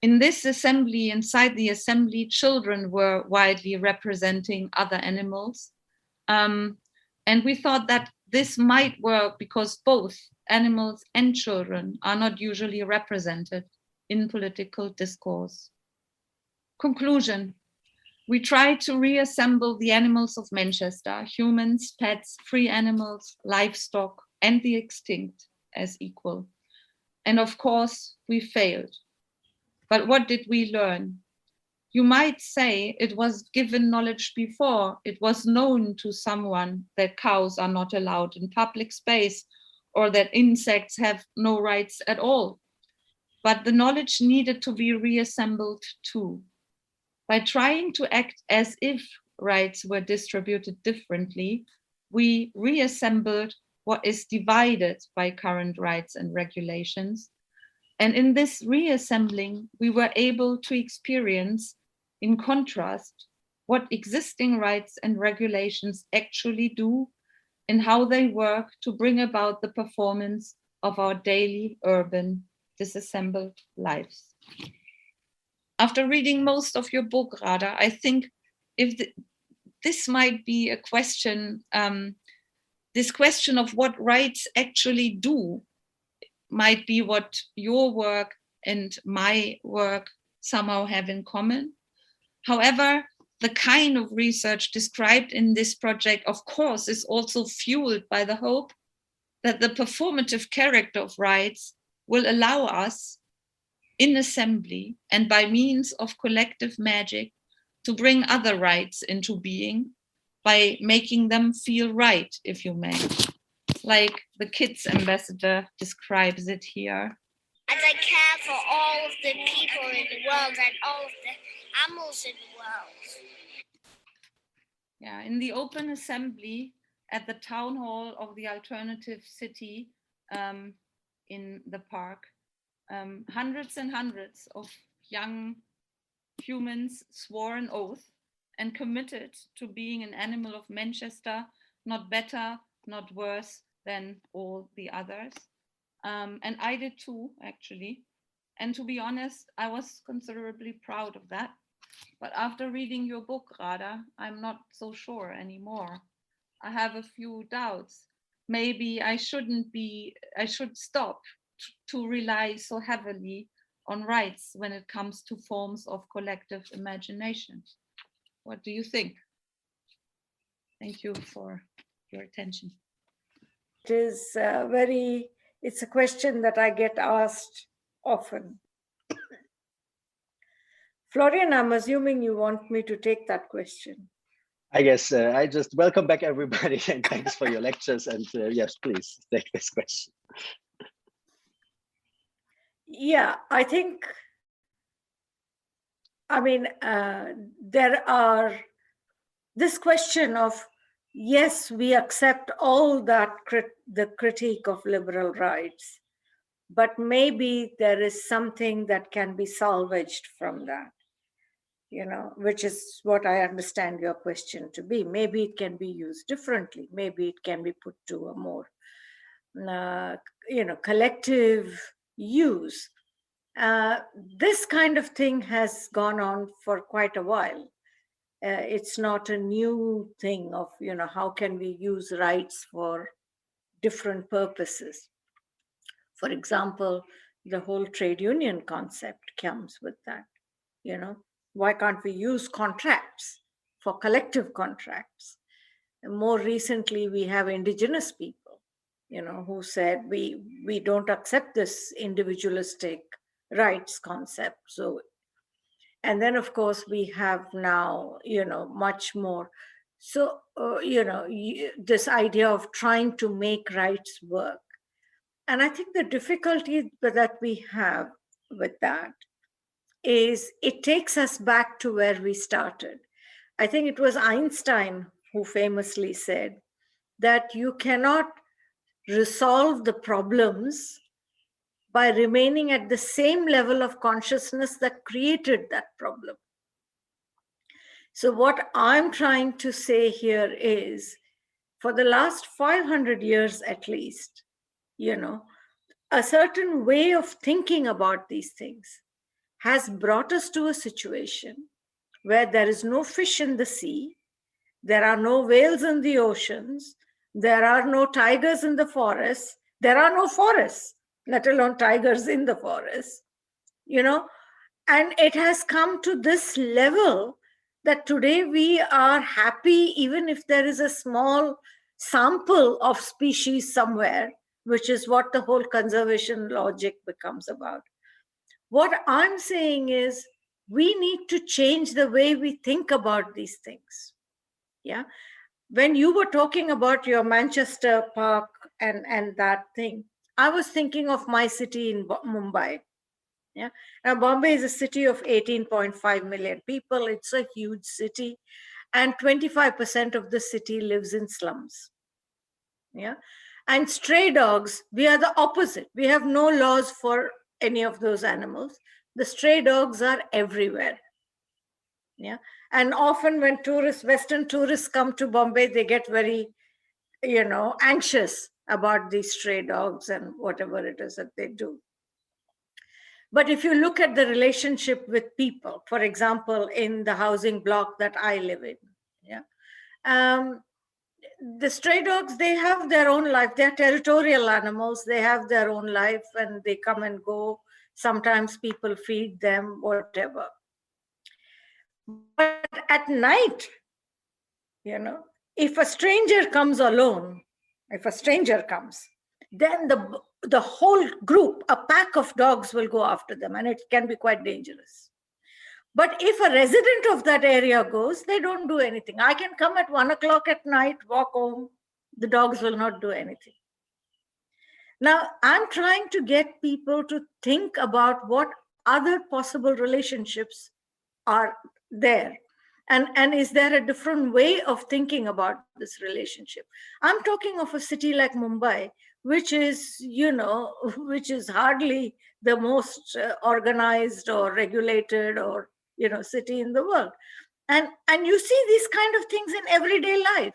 In this assembly, inside the assembly, children were widely representing other animals. And we thought that this might work because both animals and children are not usually represented in political discourse. Conclusion: we tried to reassemble the animals of Manchester, humans, pets, free animals, livestock, and the extinct as equal. And of course, we failed. But what did we learn? You might say it was given knowledge before. It was known to someone that cows are not allowed in public space or that insects have no rights at all. But the knowledge needed to be reassembled too. By trying to act as if rights were distributed differently, we reassembled what is divided by current rights and regulations. And in this reassembling, we were able to experience, in contrast, what existing rights and regulations actually do in how they work to bring about the performance of our daily urban disassembled lives. After reading most of your book, Radha, I think this might be a question, this question of what rights actually do might be what your work and my work somehow have in common. However, the kind of research described in this project, of course, is also fueled by the hope that the performative character of rights will allow us, in assembly and by means of collective magic, to bring other rights into being by making them feel right, if you may. Like the Kids Ambassador describes it here. And I care for all of the people in the world and all of the animals in the world. Yeah, in the open assembly at the town hall of the alternative city in the park, hundreds and hundreds of young humans swore an oath and committed to being an animal of Manchester, not better, not worse than all the others. And I did too, actually. And to be honest, I was considerably proud of that. But after reading your book, Radha, I'm not so sure anymore. I have a few doubts. Maybe I should stop to rely so heavily on rights when it comes to forms of collective imagination. What do you think? Thank you for your attention. It is it's a question that I get asked often. Florian, I'm assuming you want me to take that question. I guess I just welcome back everybody and thanks for your lectures. And yes, please take this question. Yeah, I think, there are this question of, yes, we accept all that the critique of liberal rights, but maybe there is something that can be salvaged from that, which is what I understand your question to be. Maybe it can be used differently. Maybe it can be put to a more, collective use. This kind of thing has gone on for quite a while. It's not a new thing of, how can we use rights for different purposes. For example, the whole trade union concept comes with that. Why can't we use contracts for collective contracts? And more recently, we have indigenous people, who said we don't accept this individualistic rights concept. So, and then of course we have now, much more. So, this idea of trying to make rights work. And I think the difficulty that we have with that is it takes us back to where we started. I think it was Einstein who famously said that you cannot resolve the problems by remaining at the same level of consciousness that created that problem. So what I'm trying to say here is, for the last 500 years at least, a certain way of thinking about these things has brought us to a situation where there is no fish in the sea, there are no whales in the oceans, there are no tigers in the forests, there are no forests, let alone tigers in the forest, and it has come to this level that today we are happy even if there is a small sample of species somewhere, which is what the whole conservation logic becomes about. What I'm saying is we need to change the way we think about these things. Yeah. When you were talking about your Manchester Park and that thing, I was thinking of my city in Mumbai. Yeah. Now, Bombay is a city of 18.5 million people. It's a huge city. And 25% of the city lives in slums. Yeah. And stray dogs, we are the opposite. We have no laws for any of those animals. The stray dogs are everywhere. Yeah. And often when Western tourists come to Bombay, they get very, anxious about these stray dogs and whatever it is that they do. But if you look at the relationship with people, for example, in the housing block that I live in, the stray dogs, they have their own life. They're territorial animals. They have their own life and they come and go. Sometimes people feed them, whatever. But at night, if a stranger comes alone, if a stranger comes, then the whole group, a pack of dogs will go after them, and it can be quite dangerous. But if a resident of that area goes, they don't do anything. I can come at 1 o'clock at night, walk home, the dogs will not do anything. Now, I'm trying to get people to think about what other possible relationships are there. And is there a different way of thinking about this relationship? I'm talking of a city like Mumbai, which is, which is hardly the most organized or regulated or, city in the world. And you see these kind of things in everyday life.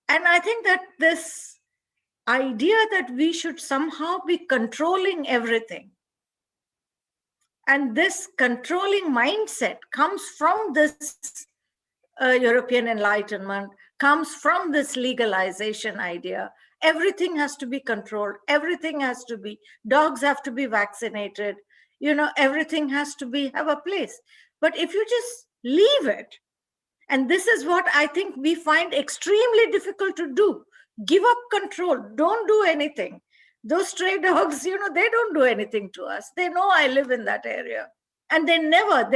And I think that this idea that we should somehow be controlling everything, and this controlling mindset comes from this European Enlightenment, comes from this legalization idea. Everything has to be controlled. Everything has to be, dogs have to be vaccinated. Everything has to have a place. But if you just leave it, and this is what I think we find extremely difficult to do, give up control, don't do anything. Those stray dogs, they don't do anything to us. They know I live in that area. And they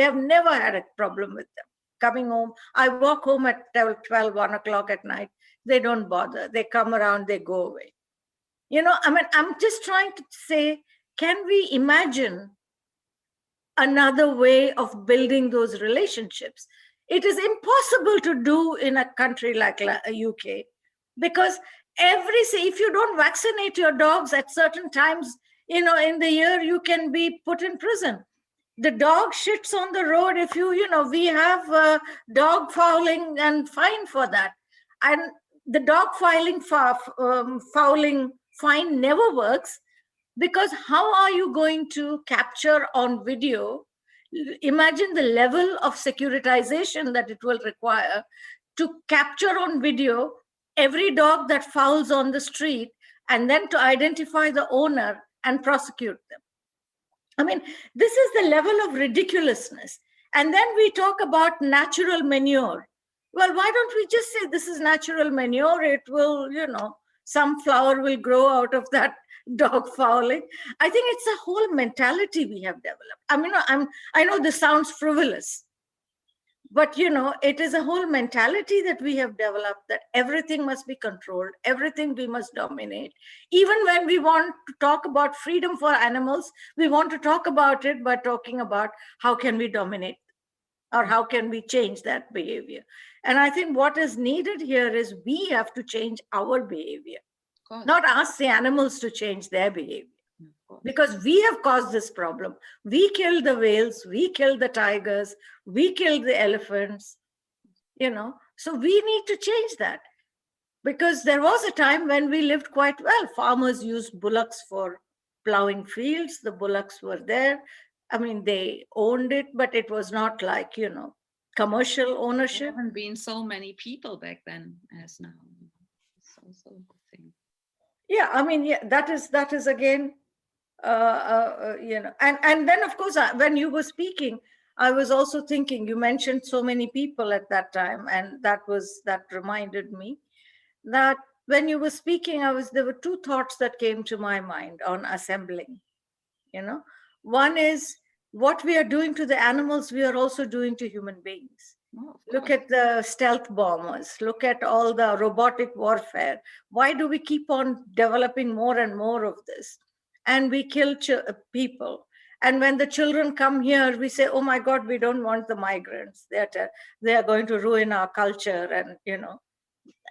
have never had a problem with them. Coming home, I walk home at 12, 1 o'clock at night. They don't bother. They come around, they go away. I'm just trying to say, can we imagine another way of building those relationships? It is impossible to do in a country like UK, because if you don't vaccinate your dogs at certain times, in the year, you can be put in prison. The dog shits on the road. We have dog fouling and fine for that. And the dog fouling fine never works, because how are you going to capture on video? Imagine the level of securitization that it will require to capture on video every dog that fouls on the street, and then to identify the owner and prosecute them. This is the level of ridiculousness. And then we talk about natural manure. Well, why don't we just say this is natural manure? It will, some flower will grow out of that dog fouling. I think it's a whole mentality we have developed. I know this sounds frivolous, but it is a whole mentality that we have developed, that everything must be controlled, everything we must dominate. Even when we want to talk about freedom for animals, we want to talk about it by talking about how can we dominate, or how can we change that behavior. And I think what is needed here is we have to change our behavior, not ask the animals to change their behavior. Because we have caused this problem. We killed the whales, we killed the tigers, we killed the elephants, So we need to change that. Because there was a time when we lived quite well. Farmers used bullocks for plowing fields. The bullocks were there. They owned it, but it was not like, commercial ownership. There haven't been so many people back then as now. It's also a good thing. Yeah, that is again, and then of course, when you were speaking, I was also thinking, you mentioned so many people at that time, and that reminded me that when you were speaking, there were two thoughts that came to my mind on assembling. One is, what we are doing to the animals, we are also doing to human beings. Look at the stealth bombers. Look at all the robotic warfare. Why do we keep on developing more and more of this? And we kill people. And when the children come here, we say, oh my God, we don't want the migrants. They are going to ruin our culture,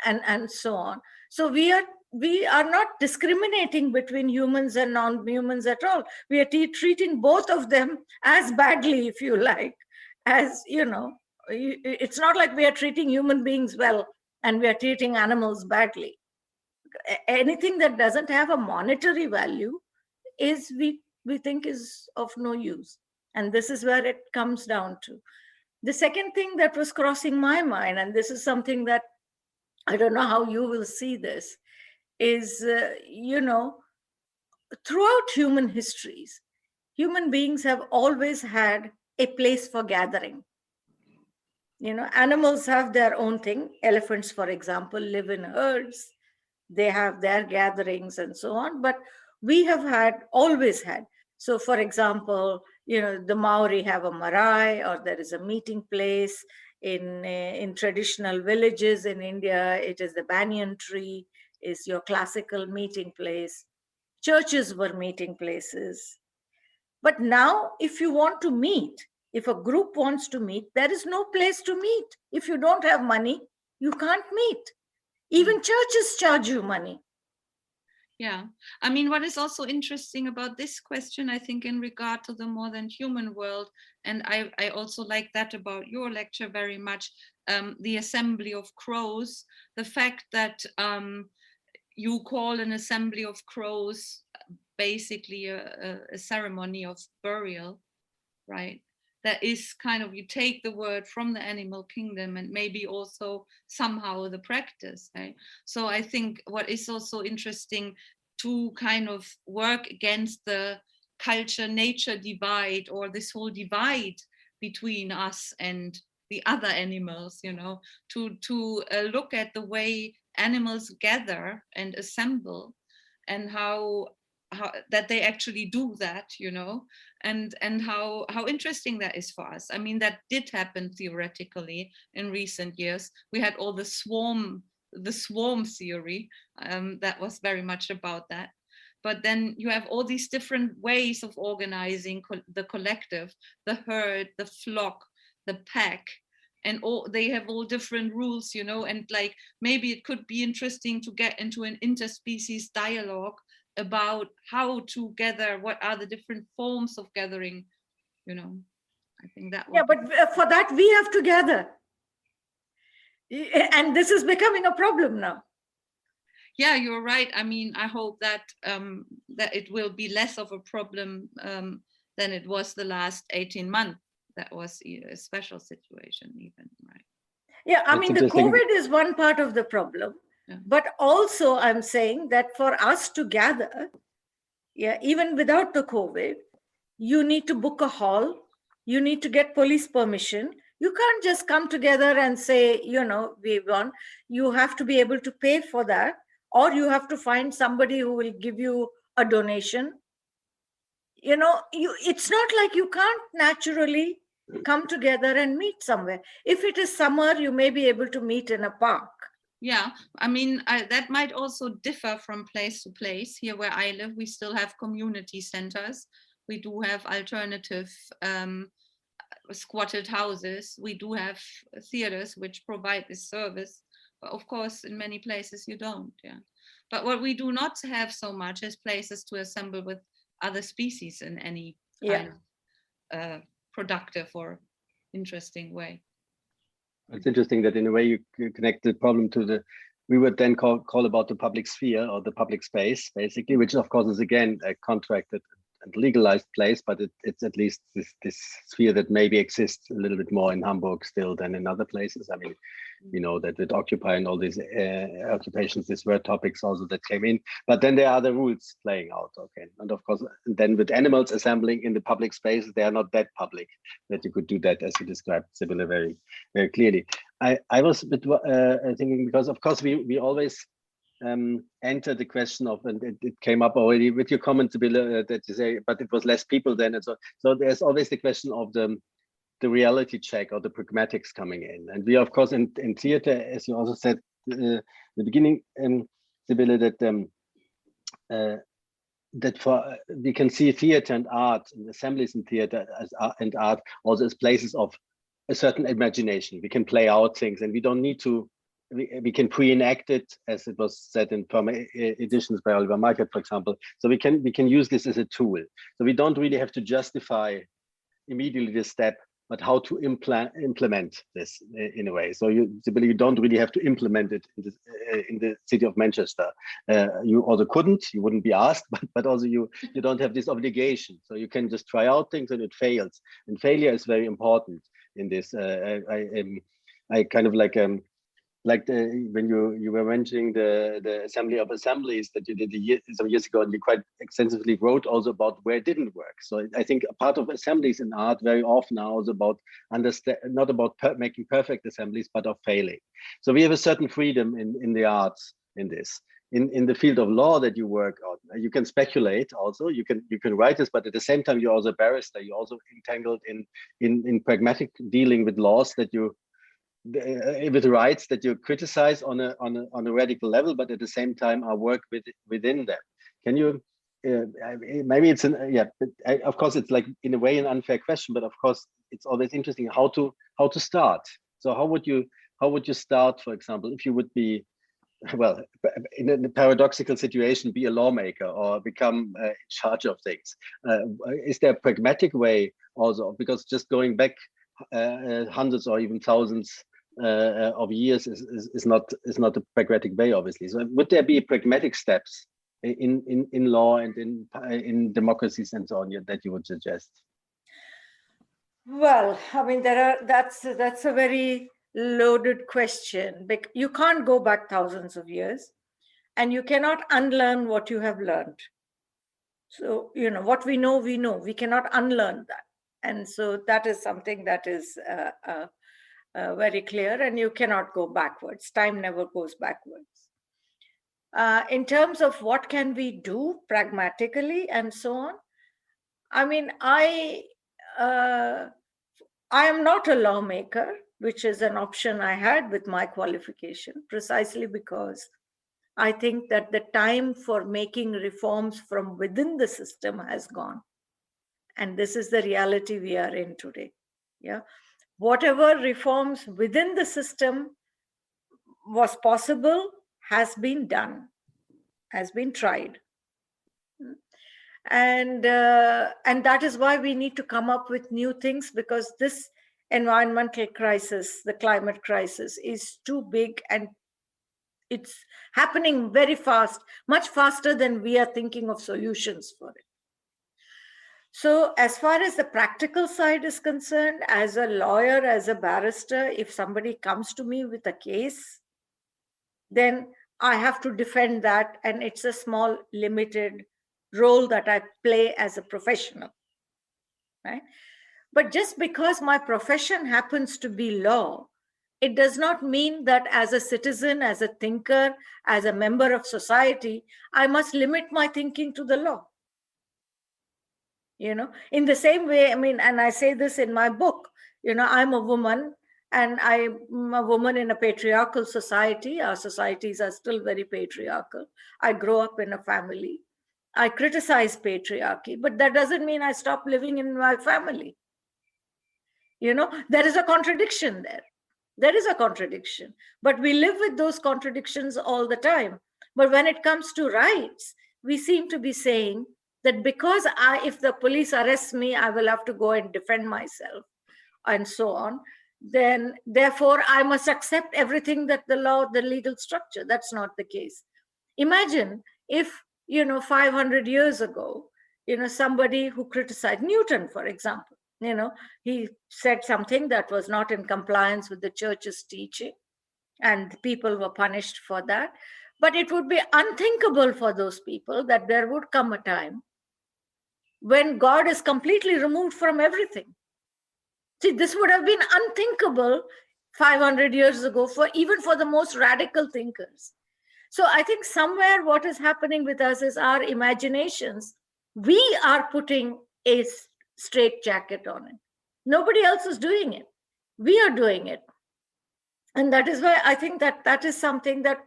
and so on. So we are not discriminating between humans and non-humans at all. We are treating both of them as badly, if you like, as, it's not like we are treating human beings well and we are treating animals badly. Anything that doesn't have a monetary value is we think is of no use. And this is where it comes down to. The second thing that was crossing my mind, and this is something that I don't know how you will see this, is, throughout human histories, human beings have always had a place for gathering. Animals have their own thing. Elephants, for example, live in herds. They have their gatherings and so on. But we have always had. So, for example, the Maori have a marae, or there is a meeting place. In traditional villages in India, it is the banyan tree, is your classical meeting place. Churches were meeting places. But now, if you want to meet, if a group wants to meet, there is no place to meet. If you don't have money, you can't meet. Even churches charge you money. Yeah, I mean, what is also interesting about this question, I think, in regard to the more than human world, and I also like that about your lecture very much, the assembly of crows, the fact that you call an assembly of crows basically a ceremony of burial, right? That is kind of, you take the word from the animal kingdom and maybe also somehow the practice, right? So I think what is also interesting to kind of work against the culture nature divide, or this whole divide between us and the other animals, to look at the way animals gather and assemble, and how that they actually do that, and how interesting that is for us. I mean, that did happen theoretically in recent years. We had all the swarm theory that was very much about that. But then you have all these different ways of organizing the collective, the herd, the flock, the pack, and they have all different rules, and like maybe it could be interesting to get into an interspecies dialogue about how to gather, what are the different forms of gathering, I think that would but for that we have to gather, and this is becoming a problem now. Yeah, you're right. I mean, I hope that that it will be less of a problem than it was the last 18 months. That was a special situation even, right? Yeah, I mean, the COVID is one part of the problem. Yeah. But also I'm saying that for us to gather, even without the COVID, you need to book a hall, you need to get police permission. You can't just come together and say, we want. You have to be able to pay for that, or you have to find somebody who will give you a donation. It's not like you can't naturally come together and meet somewhere. If it is summer, you may be able to meet in a park. Yeah, I mean, that might also differ from place to place. Here where I live, we still have community centers. We do have alternative squatted houses. We do have theaters which provide this service. But of course, in many places you don't, yeah. But what we do not have so much is places to assemble with other species in any kind of productive or interesting way. It's interesting that in a way you connect the problem to we would then call about the public sphere or the public space, basically, which of course is again a contracted and legalized place, but it's at least this sphere that maybe exists a little bit more in Hamburg still than in other places. I mean, that with Occupy and all these occupations, these were topics also that came in, but then there are the rules playing out, okay? And of course, then with animals assembling in the public space, they are not that public that you could do that, as you described, Sibylle, very, very clearly. I was a bit thinking, because of course we always enter the question of, and it came up already with your comment, Sibylle, that you say, but it was less people then, and so there's always the question of the reality check or the pragmatics coming in. And we, of course, in theater, as you also said in the beginning, Sibylle, that for we can see theater and art and assemblies in theater and art also as places of a certain imagination. We can play out things, and we don't need to. We can pre-enact it, as it was said in editions by Oliver Malzacher, for example. So we can use this as a tool. So we don't really have to justify immediately the step but how to implement this in a way. So Sibylle, you don't really have to implement it in the city of Manchester. You also couldn't, you wouldn't be asked, but also you don't have this obligation. So you can just try out things and it fails. And failure is very important in this. I kind of like when you were mentioning the assembly of assemblies that you did some years ago, and you quite extensively wrote also about where it didn't work. So I think a part of assemblies in art very often are also about not about making perfect assemblies, but of failing. So we have a certain freedom in the arts in this. In the field of law that you work on, you can speculate also, you can write this, but at the same time, you're also a barrister, you're also entangled in pragmatic dealing with laws that you with rights that you criticize on a radical level, but at the same time are work within them. Can you maybe it's of course it's like in a way an unfair question, but of course it's always interesting how to start. So how would you start, for example, if you would be, well, in a paradoxical situation, be a lawmaker or become in charge of things? Is there a pragmatic way also? Because just going back hundreds or even thousands of years is not a pragmatic way, obviously. So would there be pragmatic steps in law and in democracies and so on that you would suggest? Well, I mean, that's a very loaded question. You can't go back thousands of years, and you cannot unlearn what you have learned. So, what we know, we cannot unlearn that. And so that is something that is very clear, and you cannot go backwards. Time never goes backwards. In terms of what can we do pragmatically and so on, I mean, I am not a lawmaker, which is an option I had with my qualification, precisely because I think that the time for making reforms from within the system has gone. And this is the reality we are in today. Yeah. Whatever reforms within the system was possible has been done, has been tried. And that is why we need to come up with new things, because this environmental crisis, the climate crisis, is too big and it's happening very fast, much faster than we are thinking of solutions for it. So as far as the practical side is concerned, as a lawyer, as a barrister, if somebody comes to me with a case, then I have to defend that, and it's a small, limited role that I play as a professional, right? But just because my profession happens to be law, it does not mean that as a citizen, as a thinker, as a member of society, I must limit my thinking to the law. In the same way, I mean, and I say this in my book, I'm a woman, and I'm a woman in a patriarchal society. Our societies are still very patriarchal. I grow up in a family. I criticize patriarchy, but that doesn't mean I stop living in my family. There is a contradiction there. There is a contradiction, but we live with those contradictions all the time. But when it comes to rights, we seem to be saying that because if the police arrest me, I will have to go and defend myself and so on. Then therefore I must accept everything that the law, the legal structure. That's not the case. Imagine if, 500 years ago, somebody who criticized Newton, for example, he said something that was not in compliance with the church's teaching, and people were punished for that. But it would be unthinkable for those people that there would come a time when God is completely removed from everything. See, this would have been unthinkable 500 years ago even for the most radical thinkers. So I think somewhere what is happening with us is our imaginations. We are putting a straitjacket on it. Nobody else is doing it. We are doing it. And that is why I think that is something that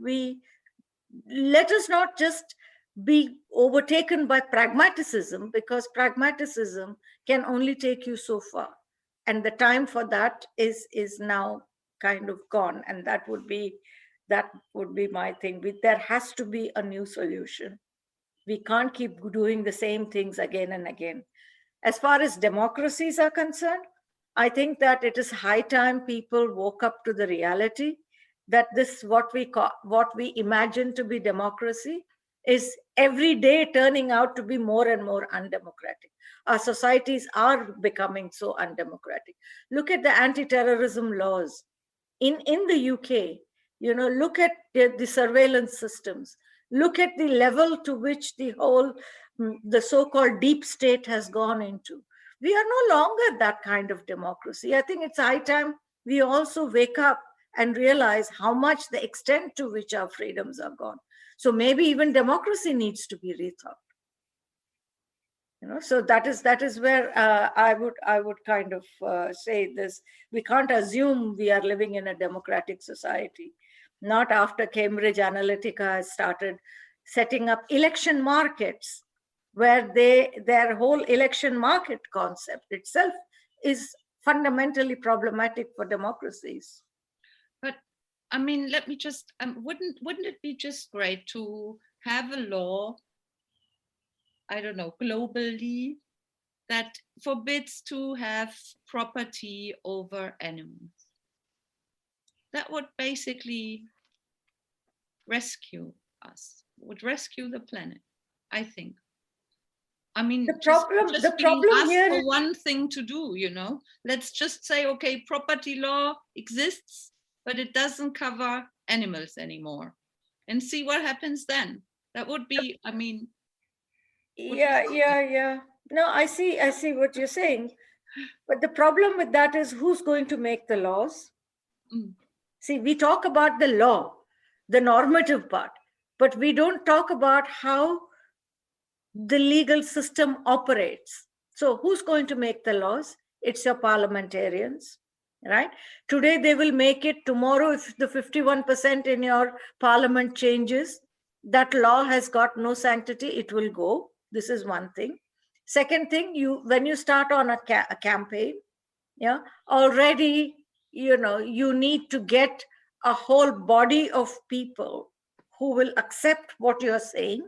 let us not just be overtaken by pragmaticism, because pragmaticism can only take you so far. And the time for that is now kind of gone. And that would be my thing. There has to be a new solution. We can't keep doing the same things again and again. As far as democracies are concerned, I think that it is high time people woke up to the reality that this, what we imagine to be democracy, is every day turning out to be more and more undemocratic. Our societies are becoming so undemocratic. Look at the anti-terrorism laws in the UK. Look at the surveillance systems. Look at the level to which the so-called deep state has gone into. We are no longer that kind of democracy. I think it's high time we also wake up and realize how much the extent to which our freedoms are gone. So maybe even democracy needs to be rethought. So that is where I would kind of say this. We can't assume we are living in a democratic society. Not after Cambridge Analytica has started setting up election markets, where their whole election market concept itself is fundamentally problematic for democracies. But I mean, let me just, wouldn't it be just great to have a law, I don't know, globally, that forbids to have property over animals? That would basically rescue us, would rescue the planet, I think. I mean, the problem here for one thing to do, let's just say, okay, property law exists, but it doesn't cover animals anymore, and see what happens then. That would be, I mean. Yeah. No, I see what you're saying. But the problem with that is, who's going to make the laws? See, we talk about the law, the normative part, but we don't talk about how the legal system operates. So who's going to make the laws? It's your parliamentarians, right? Today they will make it. Tomorrow, if the 51% in your parliament changes, that law has got no sanctity, it will go. This is one thing. Second thing, when you start on a campaign, already, you need to get a whole body of people who will accept what you're saying.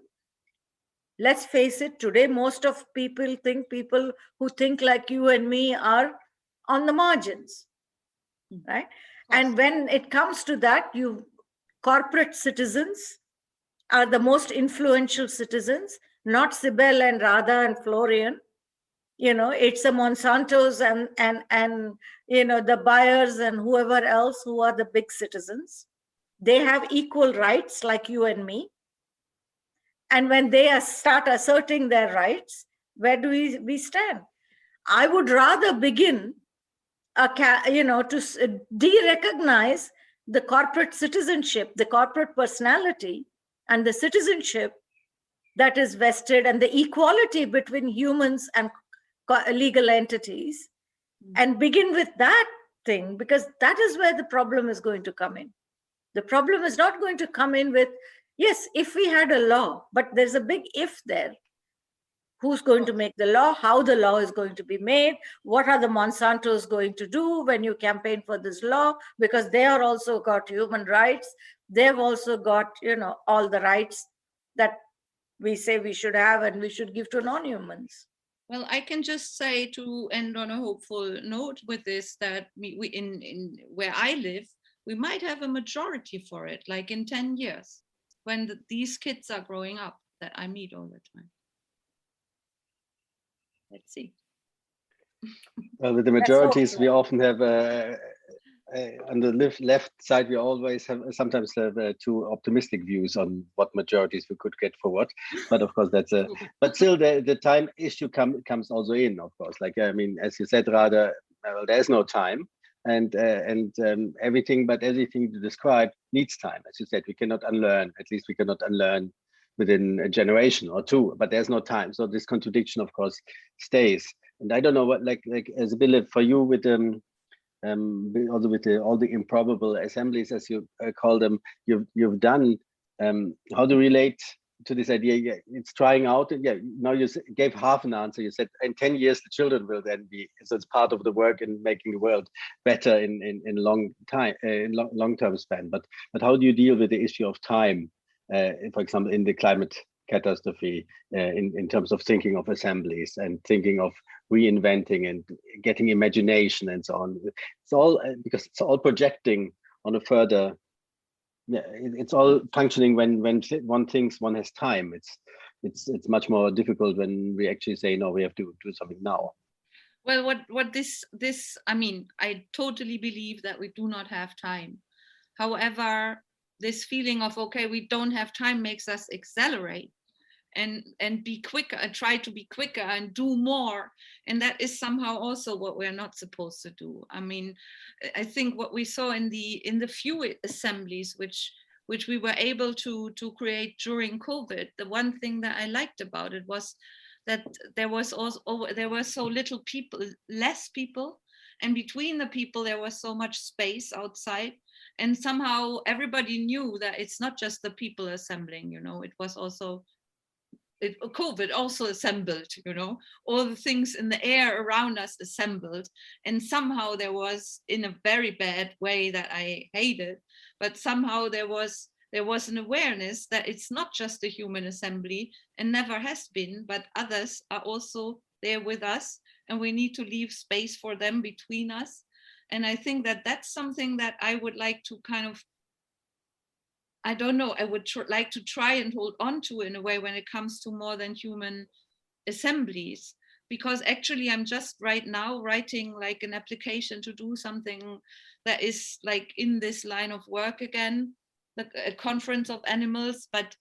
Let's face it, today, most of people who think like you and me are on the margins, right? And when it comes to that, corporate citizens are the most influential citizens, not Sibylle and Radha and Florian. It's the Monsantos and the buyers and whoever else who are the big citizens. They have equal rights like you and me. And when they start asserting their rights, where do we stand? I would rather begin to de-recognize the corporate citizenship, the corporate personality, and the citizenship that is vested, and the equality between humans and legal entities, and begin with that thing, because that is where the problem is going to come in. The problem is not going to come in with, yes, if we had a law, but there's a big if there. Who's going to make the law? How the law is going to be made? What are the Monsantos going to do when you campaign for this law? Because they are also got human rights. They've also got, all the rights that we say we should have and we should give to non-humans. Well, I can just say, to end on a hopeful note with this, that we in where I live, we might have a majority for it, like in 10 years, when these kids are growing up that I meet all the time. Let's see. Well, with the majorities, we often have on the left side, we always sometimes have too optimistic views on what majorities we could get for what. But of course, but still the time issue comes also in, of course. Like, I mean, as you said, Radha, well, there's no time, and everything you described needs time. As you said, we cannot unlearn. At least we cannot unlearn within a generation or two, but there's no time. So this contradiction, of course, stays. And I don't know what, like Sibylle, for you with also with all the improbable assemblies, as you call them, you've done, how to relate to this idea? Yeah, it's trying out. Yeah, now you gave half an answer. You said in 10 years the children will then be, so it's part of the work in making the world better in long time, in long term span. But how do you deal with the issue of time? For example, in the climate catastrophe in terms of thinking of assemblies and thinking of reinventing and getting imagination and so on. It's all because it's all projecting on a further. Yeah, it's all functioning when one thinks one has time. It's much more difficult when we actually say no, we have to do something now. Well, what this I mean, I totally believe that we do not have time. However, this feeling of okay, we don't have time makes us accelerate and be quicker and try to be quicker and do more. And that is somehow also what we're not supposed to do. I mean, I think what we saw in the few assemblies which we were able to create during COVID, the one thing that I liked about it was that there were so little people, less people, and between the people there was so much space outside, and somehow everybody knew that it's not just the people assembling, you know, it was also COVID also assembled, you know, all the things in the air around us assembled, and somehow there was, in a very bad way that I hated, but somehow there was an awareness that it's not just a human assembly and never has been, but others are also there with us, and we need to leave space for them between us. And I think that that's something that I would like to kind of, I don't know, I would like to try and hold on to in a way when it comes to more than human assemblies, because actually I'm just right now writing like an application to do something that is like in this line of work again, like a conference of animals. But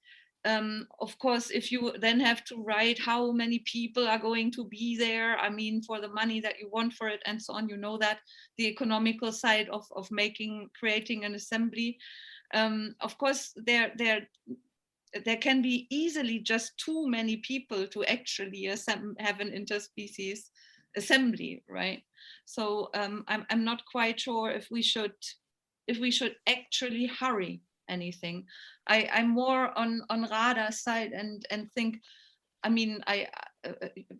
of course, if you then have to write how many people are going to be there, I mean, for the money that you want for it and so on, you know, that the economical side of creating an assembly. Of course, there can be easily just too many people to actually have an interspecies assembly, right? So I'm not quite sure if we should actually hurry anything. I'm more on Radha's side and think, I mean,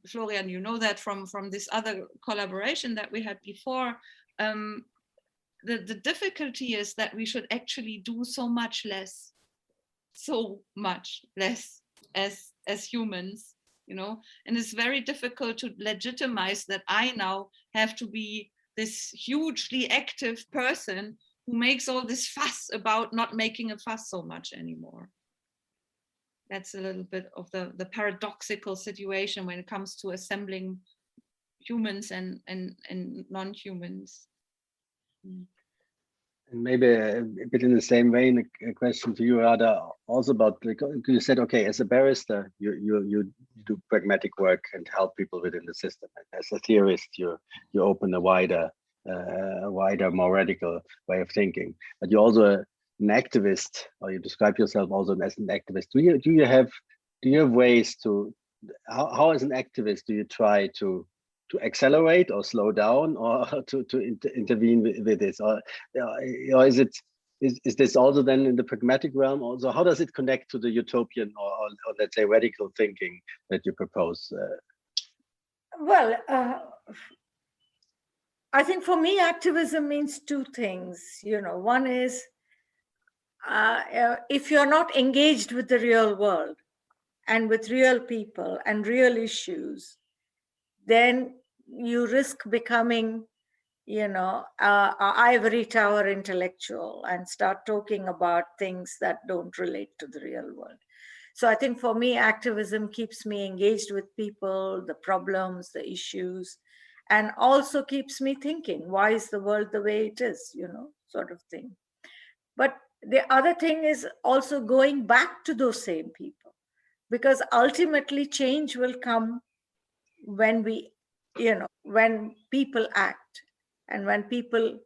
Florian, you know that from this other collaboration that we had before. The difficulty is that we should actually do so much less as humans, you know, and it's very difficult to legitimize that I now have to be this hugely active person who makes all this fuss about not making a fuss so much anymore. That's a little bit of the paradoxical situation when it comes to assembling humans and non-humans. And maybe a bit in the same vein, a question to you, Radha, also about, you said, okay, as a barrister, you do pragmatic work and help people within the system. As a theorist, you open a wider, more radical way of thinking. But you're also an activist, or you describe yourself also as an activist. Do you have ways to, how as an activist do you try to accelerate or slow down or to intervene with this, or is this also then in the pragmatic realm also? How does it connect to the utopian or let's say radical thinking that you propose? Well, I think for me activism means two things, you know. One is if you're not engaged with the real world and with real people and real issues, then you risk becoming, you know, a ivory tower intellectual and start talking about things that don't relate to the real world. So I think for me, activism keeps me engaged with people, the problems, the issues, and also keeps me thinking, why is the world the way it is, you know, sort of thing. But the other thing is also going back to those same people, because ultimately change will come when we, you know, when people act and when people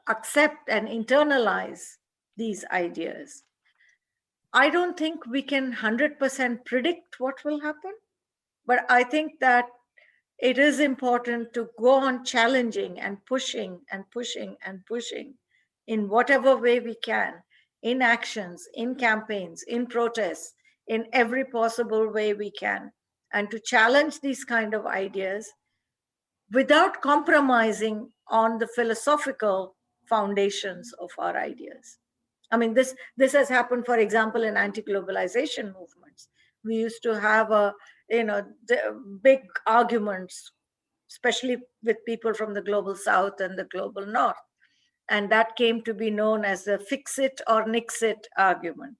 accept and internalize these ideas. I don't think we can 100% predict what will happen, but I think that it is important to go on challenging and pushing and pushing and pushing in whatever way we can, in actions, in campaigns, in protests, in every possible way we can, and to challenge these kind of ideas without compromising on the philosophical foundations of our ideas. I mean, this has happened, for example, in anti-globalization movements. We used to have big arguments, especially with people from the global south and the global north. And that came to be known as the fix it or nix it argument,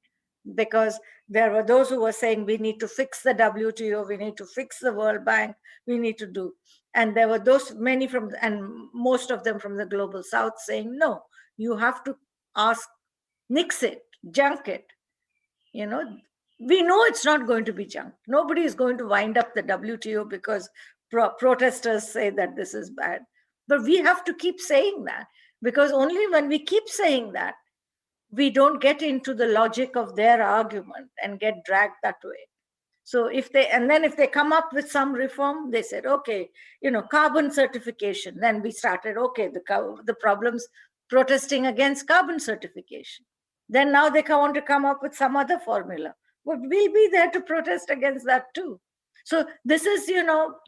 because there were those who were saying we need to fix the WTO, we need to fix the World Bank, we need to do. And there were those many from, and most of them from the global south, saying, no, you have to ask, nix it, junk it. We know it's not going to be junk. Nobody is going to wind up the WTO because protesters say that this is bad. But we have to keep saying that, because only when we keep saying that, we don't get into the logic of their argument and get dragged that way. So if they come up with some reform, they said, okay, carbon certification. Then we started, okay, the problems protesting against carbon certification. Then now they want to come up with some other formula. But we'll be there to protest against that too. So this is,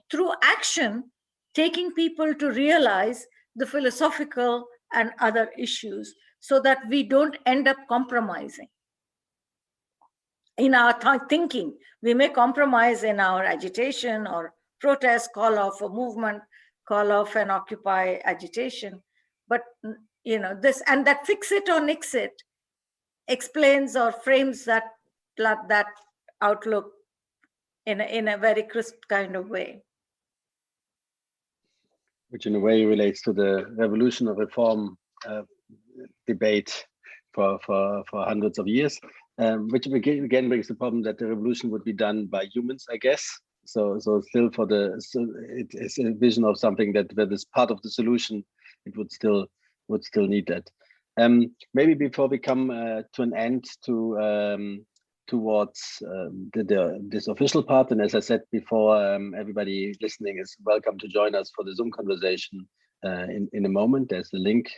through action, taking people to realize the philosophical and other issues so that we don't end up compromising. In our thinking, we may compromise in our agitation or protest, call off a movement, call off an Occupy agitation. But, this and that fix it or nix it explains or frames that outlook in a very crisp kind of way. Which in a way relates to the revolution of reform debate for hundreds of years, which again brings the problem that the revolution would be done by humans, I guess. So still it's a vision of something that is part of the solution. It would still need that. Maybe before we come to an end towards this official part, and as I said before, everybody listening is welcome to join us for the Zoom conversation in a moment. There's the link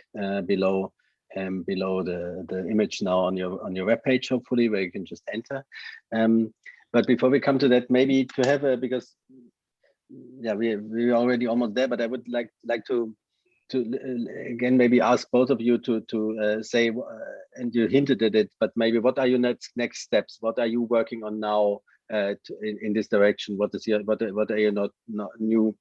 below the image now on your webpage, hopefully, where you can just enter. But before we come to that, maybe to have because we're already almost there, but I would like to again maybe ask both of you to say, and you hinted at it, but maybe what are your next steps? What are you working on now in this direction? What are your new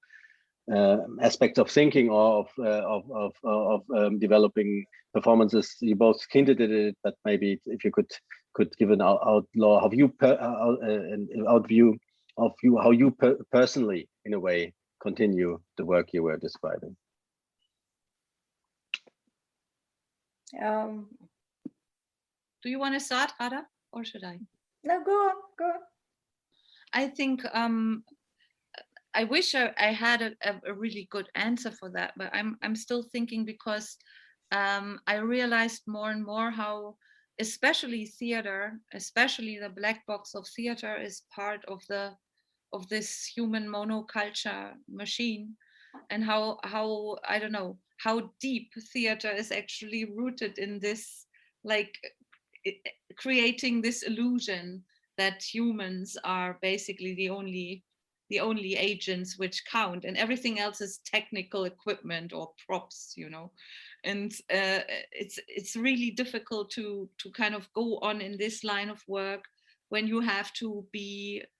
aspects of thinking or of developing performances? You both hinted at it, but maybe if you could give an outlaw of you an outview of you, how you personally in a way continue the work you were describing. Do you want to start, Radha, or should I? No, go on. I think I wish I had a really good answer for that, but I'm still thinking, because I realized more and more how, especially theater, especially the black box of theater, is part of this human monoculture machine, and how I don't know how deep theater is actually rooted in this, like creating this illusion that humans are basically the only agents which count, and everything else is technical equipment or props, and it's really difficult to kind of go on in this line of work when you have to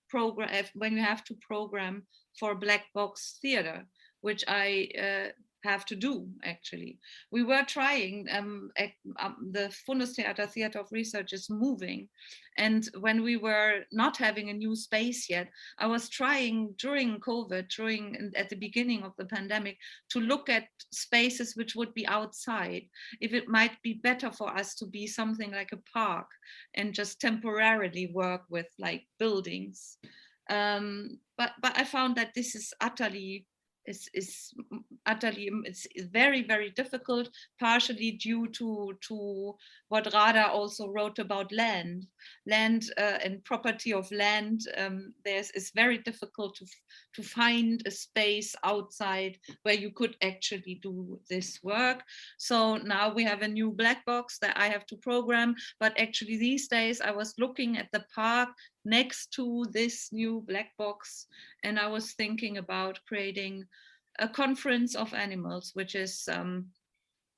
program for black box theater, which I have to do. Actually, we were trying, the Fundestheater Theater of Research is moving, and when we were not having a new space yet, I was trying during COVID, at the beginning of the pandemic, to look at spaces which would be outside, if it might be better for us to be something like a park and just temporarily work with like buildings, but I found that this is utterly it's very, very difficult, partially due to what Radha also wrote about land and property of land. It's very difficult to find a space outside where you could actually do this work. So now we have a new black box that I have to program, but actually these days I was looking at the park next to this new black box, and I was thinking about creating a conference of animals, which is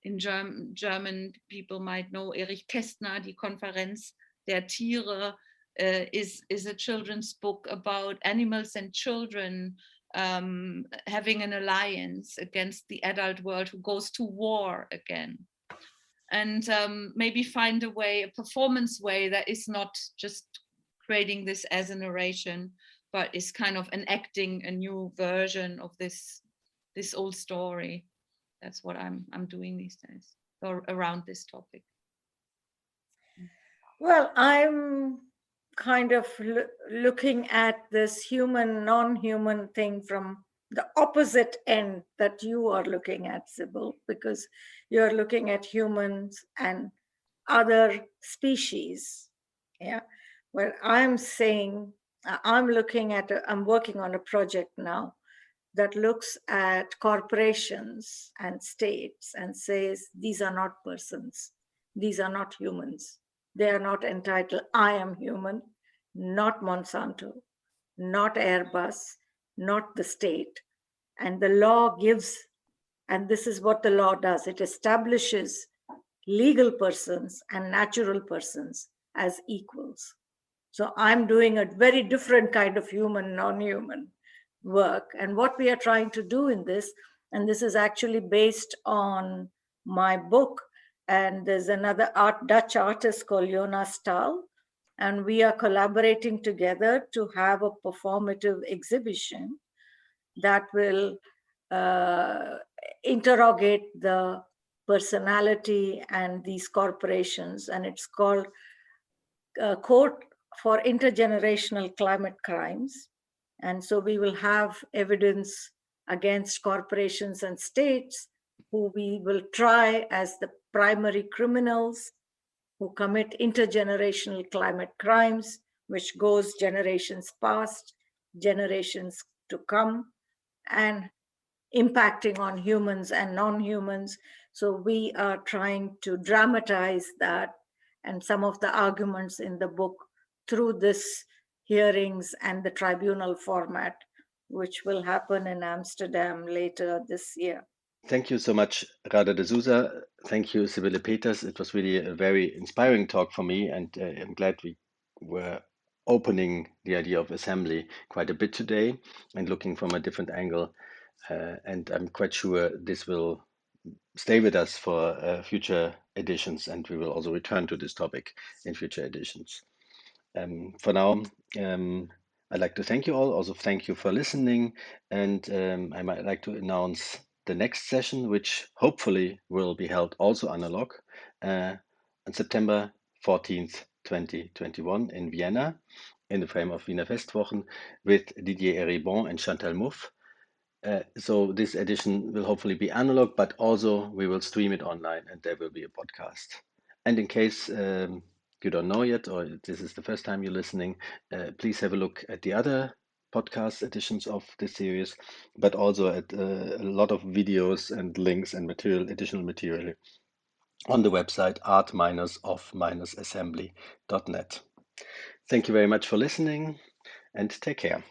in German people might know Erich Kästner, die Konferenz der Tiere, is a children's book about animals and children having an alliance against the adult world who goes to war again. And maybe find a way, a performance way that is not just creating this as a narration, but is kind of enacting a new version of this old story. That's what I'm doing these days, or around this topic. Well, I'm kind of looking at this human, non-human thing from the opposite end that you are looking at, Sibylle, because you're looking at humans and other species. Yeah, well, I'm saying I'm working on a project now that looks at corporations and states and says, these are not persons, these are not humans. They are not entitled, I am human, not Monsanto, not Airbus, not the state. And the law gives, and this is what the law does, it establishes legal persons and natural persons as equals. So I'm doing a very different kind of human, non-human work. And what we are trying to do in this, and this is actually based on my book, and there's another Dutch artist called Jonas Staal, and we are collaborating together to have a performative exhibition that will interrogate the personality and these corporations, and it's called Court for Intergenerational Climate Crimes. And so we will have evidence against corporations and states who we will try as the primary criminals who commit intergenerational climate crimes, which goes generations past, generations to come, and impacting on humans and non-humans. So we are trying to dramatize that and some of the arguments in the book through this hearings and the tribunal format, which will happen in Amsterdam later this year. Thank you so much, Radha D'Souza. Thank you, Sibylle Peters. It was really a very inspiring talk for me, and I'm glad we were opening the idea of assembly quite a bit today and looking from a different angle. And I'm quite sure this will stay with us for future editions, and we will also return to this topic in future editions. For now, I'd like to thank you all. Also, thank you for listening. And I might like to announce the next session, which hopefully will be held also analog on September 14th, 2021 in Vienna, in the frame of Wiener Festwochen, with Didier Eribon and Chantal Mouffe. So this edition will hopefully be analog, but also we will stream it online and there will be a podcast. And in case you don't know yet, or this is the first time you're listening, please have a look at the other podcast editions of this series, but also at a lot of videos and links and additional material on the website art-of-assembly.net. Thank you very much for listening and take care.